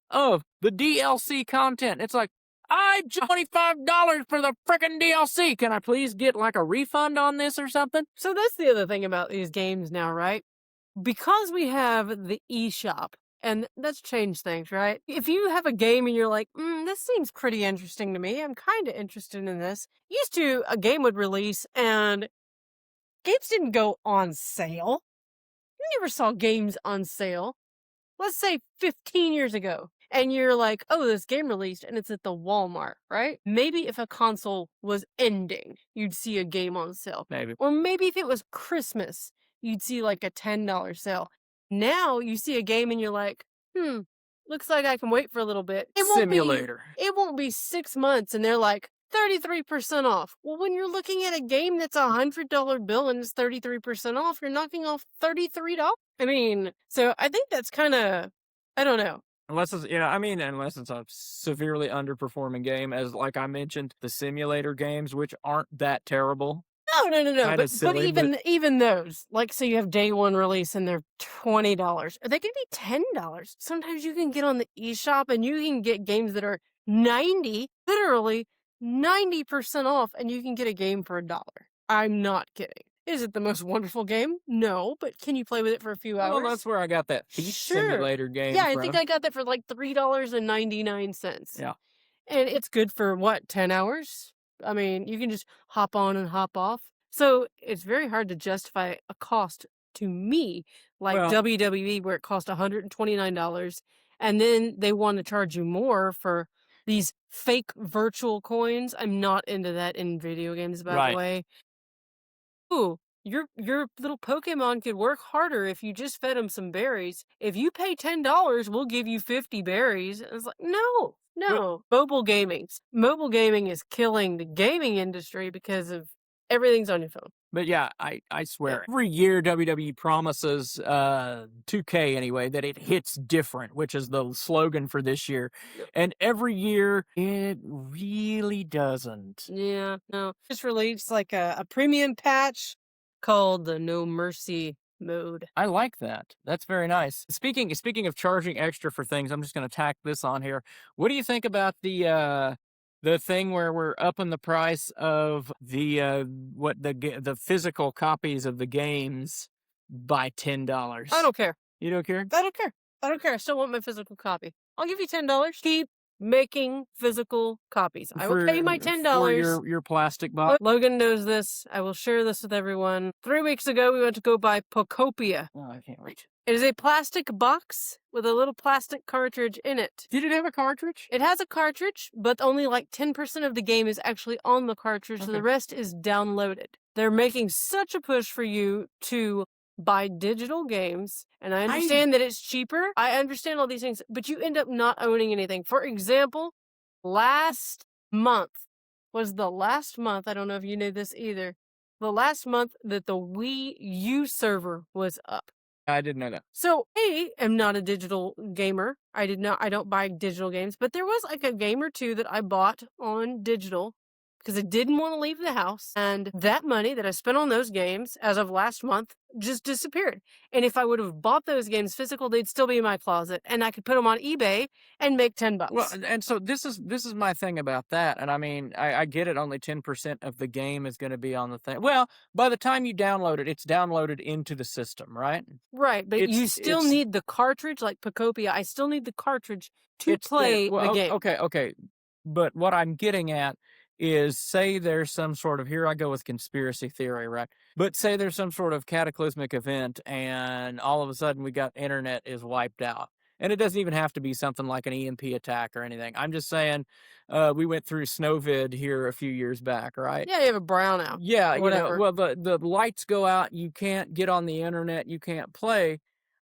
of the DLC content. It's like, I $25 for the frickin' DLC. Can I please get like a refund on this or something? So that's the other thing about these games now, right? Because we have the eShop, and that's changed things, right? If you have a game and you're like, this seems pretty interesting to me, I'm kind of interested in this. Used to, a game would release and games didn't go on sale. You never saw games on sale. Let's say 15 years ago. And you're like, oh, this game released and it's at the Walmart, right? Maybe if a console was ending, you'd see a game on sale. Maybe. Or maybe if it was Christmas, you'd see like a $10 sale. Now you see a game and you're like, looks like I can wait for a little bit. Simulator. It won't be 6 months and they're like 33% off. Well, when you're looking at a game that's $100 bill and it's 33% off, you're knocking off $33. I mean, so I think that's kind of, I don't know. Unless it's, unless it's a severely underperforming game, as like I mentioned, the simulator games, which aren't that terrible. No. Kinda But silly, even those, like, so you have day one release and they're $20. They can be $10. Sometimes you can get on the eShop and you can get games that are literally 90% off, and you can get a game for $1. I'm not kidding. Is it the most wonderful game? No, but can you play with it for a few hours? Well, that's where I got that Thief Simulator game Yeah, I from. think I got that for like $3.99. Yeah. And it's good for what, 10 hours? I mean, you can just hop on and hop off. So it's very hard to justify a cost to me, like WWE, where it cost $129, and then they want to charge you more for these fake virtual coins. I'm not into that in video games, by the way. Ooh, your little Pokemon could work harder if you just fed him some berries. If you pay $10, we'll give you 50 berries. It's like, no. Mobile gaming is killing the gaming industry because of everything's on your phone. But yeah, I swear, every year WWE promises, 2K anyway, that it hits different, which is the slogan for this year. And every year, it really doesn't. Yeah, no. Just released like a premium patch called the No Mercy mode. I like that. That's very nice. Speaking of charging extra for things, I'm just going to tack this on here. What do you think about the thing where we're upping the price of the physical copies of the games by $10? I don't care. You don't care? I don't care. I still want my physical copy. I'll give you $10. Keep making physical copies. I will pay my $10 for your plastic box. Logan knows this. I will share this with everyone. 3 weeks ago, we went to go buy Pocopia. Oh, I can't wait. It is a plastic box with a little plastic cartridge in it. Did it have a cartridge? It has a cartridge, but only like 10% of the game is actually on the cartridge, so the rest is downloaded. They're making such a push for you to buy digital games, and I understand that it's cheaper. I understand all these things, but you end up not owning anything. For example, last month was the last month, I don't know if you knew this either, the last month that the Wii U server was up. I didn't know that. So I am not a digital gamer. I don't buy digital games, but there was like a game or two that I bought on digital because I didn't want to leave the house. And that money that I spent on those games as of last month just disappeared. And if I would have bought those games physical, they'd still be in my closet and I could put them on eBay and make $10. Well, and so this is my thing about that. And I mean, I get it. Only 10% of the game is going to be on the thing. Well, by the time you download it, it's downloaded into the system, right? Right. But you still need the cartridge, like Pocopia. I still need the cartridge to play the game. Okay. But what I'm getting at is, say there's some sort of, here I go with conspiracy theory, right? But say there's some sort of cataclysmic event and all of a sudden we got internet is wiped out. And it doesn't even have to be something like an EMP attack or anything. I'm just saying, we went through Snowvid here a few years back, right? Yeah, you have a brownout. Yeah, whatever. The lights go out, you can't get on the internet, you can't play.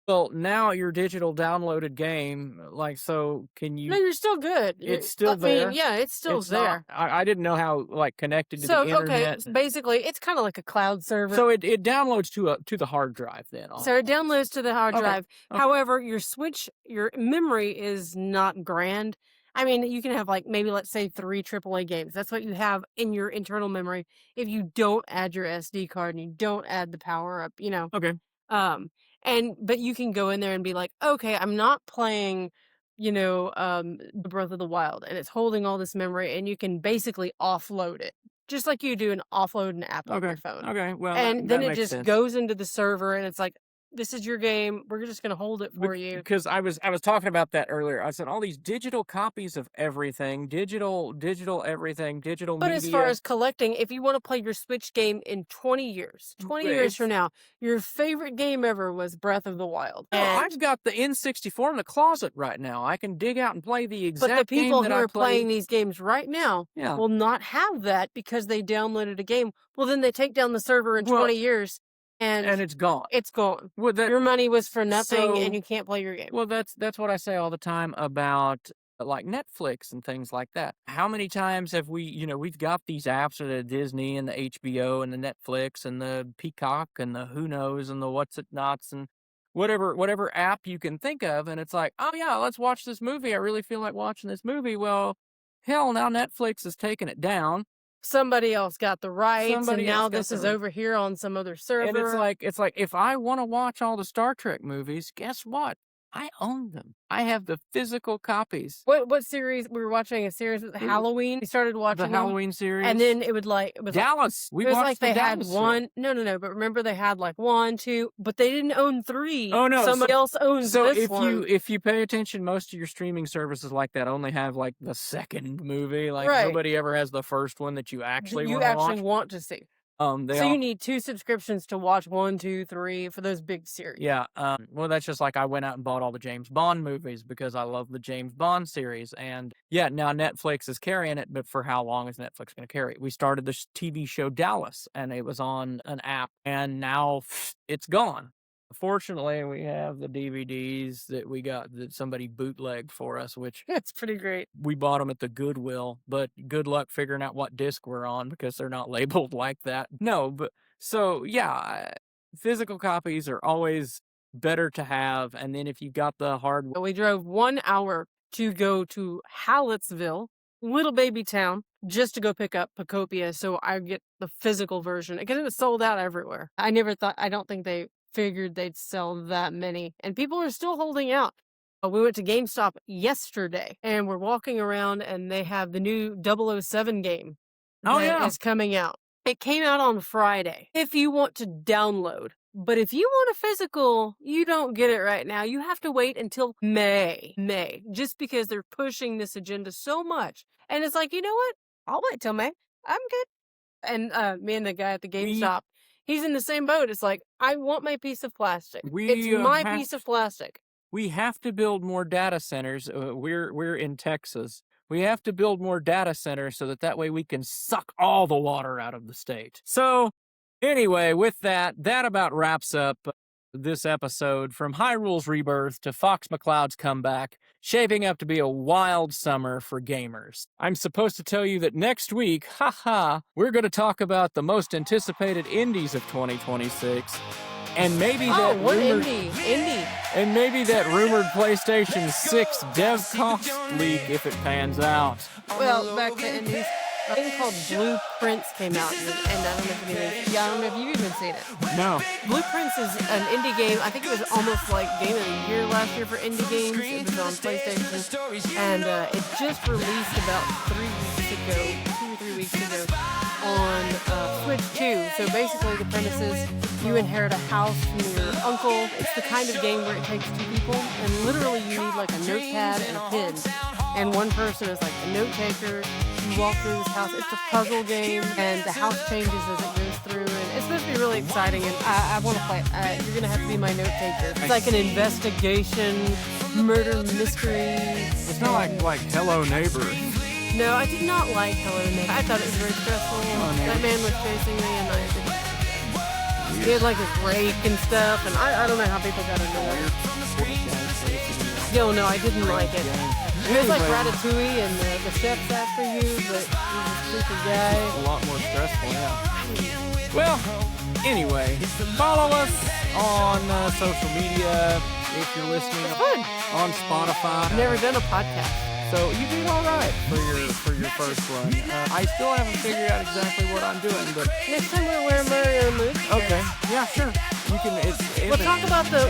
Well, now your digital downloaded game, like, so can you... No, you're still good. It's still there? I mean, yeah, it's still there. I didn't know how, like, connected to the internet. Okay, basically, it's kind of like a cloud server. So it downloads to the hard drive then? So it downloads to the hard drive. Okay. However, your memory is not grand. I mean, you can have, like, maybe, let's say, 3 AAA games. That's what you have in your internal memory if you don't add your SD card and you don't add the power up, Okay. But you can go in there and be like, okay, I'm not playing, Breath of the Wild, and it's holding all this memory, and you can basically offload it, just like you do an offload an app on your phone. Okay, well, and that then it makes just sense. goes into the server, and it's like, this is your game. We're just going to hold it for you. Because I was talking about that earlier. I said all these digital copies of everything, digital everything, digital But media. as far as collecting, if you want to play your Switch game in 20 years from now, your favorite game ever was Breath of the Wild. I've got the N64 in the closet right now. I can dig out and play the exact game that I played. But the people who are playing these games right now will not have that because they downloaded a game. Well, then they take down the server in 20 years. and it's gone. it's gone. Well, Your money was for nothing, so- and you can't play your game. Well, that's what I say all the time about like Netflix and things like that. How many times have we've got these apps of the Disney and the HBO and the Netflix and the Peacock and the who knows and the what's it nots and whatever app you can think of, and it's like, oh yeah, let's watch this movie. I really feel like watching this movie. Well, hell, now Netflix has taken it down. Somebody else got the rights, Somebody and now else got this the is rights. over here on some other server. And it's like if I want to watch all the Star Trek movies, guess what? I own them. I have the physical copies. What series? We were watching a series with Halloween. We started watching The them, Halloween series. and then it was Dallas. We it was watched like the they had Dallas one. No. But remember they had like 1, 2, but they didn't own 3. Oh, no, somebody else owns So this one. if you pay attention, most of your streaming services like that only have like the second movie. Like Right. nobody ever has the first one that you actually you want to actually watch. want to see. They So all, you need 2 subscriptions to watch 1, 2, 3 for those big series. yeah. Well, that's just like I went out and bought all the James Bond movies because I love the James Bond series. And yeah, now Netflix is carrying it, but for how long is Netflix going to carry it? We started this TV show Dallas, and it was on an app, and now it's gone. Fortunately, we have the DVDs that somebody bootlegged for us, which It's pretty great. we bought them at the Goodwill, but good luck figuring out what disc we're on because they're not labeled like that. No, but so yeah, physical copies are always better to have. And then if you got the hard, We drove 1 hour to go to Hallettsville, little baby town, just to go pick up Pacopia so I get the physical version because it was sold out everywhere. I don't think they figured they'd sell that many, and people are still holding out. We went to GameStop yesterday, and we're walking around, and they have the new 007 game Oh, that yeah. is coming out. It came out on Friday. If you want to download, but if you want a physical, you don't get it right now. You have to wait until May, just because they're pushing this agenda so much. And it's like, you know what? I'll wait till May. I'm good. And me and the guy at the GameStop, he's in the same boat. It's like, I want my piece of plastic. It's my piece of plastic. We have to build more data centers. We're in Texas. We have to build more data centers so that way we can suck all the water out of the state. So anyway, with that about wraps up this episode. From Hyrule's rebirth to Fox McCloud's comeback, shaping up to be a wild summer for gamers. I'm supposed to tell you that next week, we're going to talk about the most anticipated indies of 2026. And maybe that rumored indie. And maybe that rumored PlayStation 6 dev cost leak if it pans out. Well, back to indies. A thing called Blueprints came out, and I don't know if you've even seen it. No. Blueprints is an indie game. I think it was almost like Game of the Year last year for indie games. It was on PlayStation, and it just released about 2 or 3 weeks ago on Switch 2. So basically the premise is you inherit a house from your uncle. It's the kind of game where it takes 2 people, and literally you need like a notepad and a pen. And one person is like the note taker. You walk through this house. It's a puzzle game, and the house changes as it goes through. And it's supposed to be really exciting, and I want to play it. You're going to have to be my note taker. It's like an investigation, murder mystery. It's not like Hello Neighbor. No, I did not like Hello Neighbor. I thought it was very stressful. That man was chasing me, and I didn't. He had like his rake and stuff, and I don't know how people got annoyed. Yo, no, I didn't like it. It was like Ratatouille, and the chef's after you, but he's a creepy guy. A lot more stressful, yeah. Well, anyway, follow us on social media if you're listening on Spotify. I've never done a podcast. So you did all right for your first run. I still haven't figured out exactly what I'm doing, but Next time we'll wear Mario movie. okay, yeah, sure. We can. We'll talk about the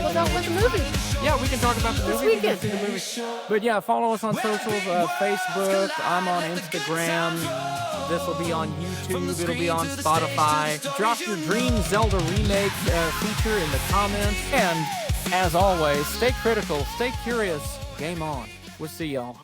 movie. Yeah, we can talk about the movie. weekend. We can see the movie. But yeah, follow us on socials. Facebook. I'm on Instagram. This will be on YouTube. It'll be on Spotify. Drop your dream Zelda remake feature in the comments. And as always, stay critical, stay curious. Game on. We'll see y'all.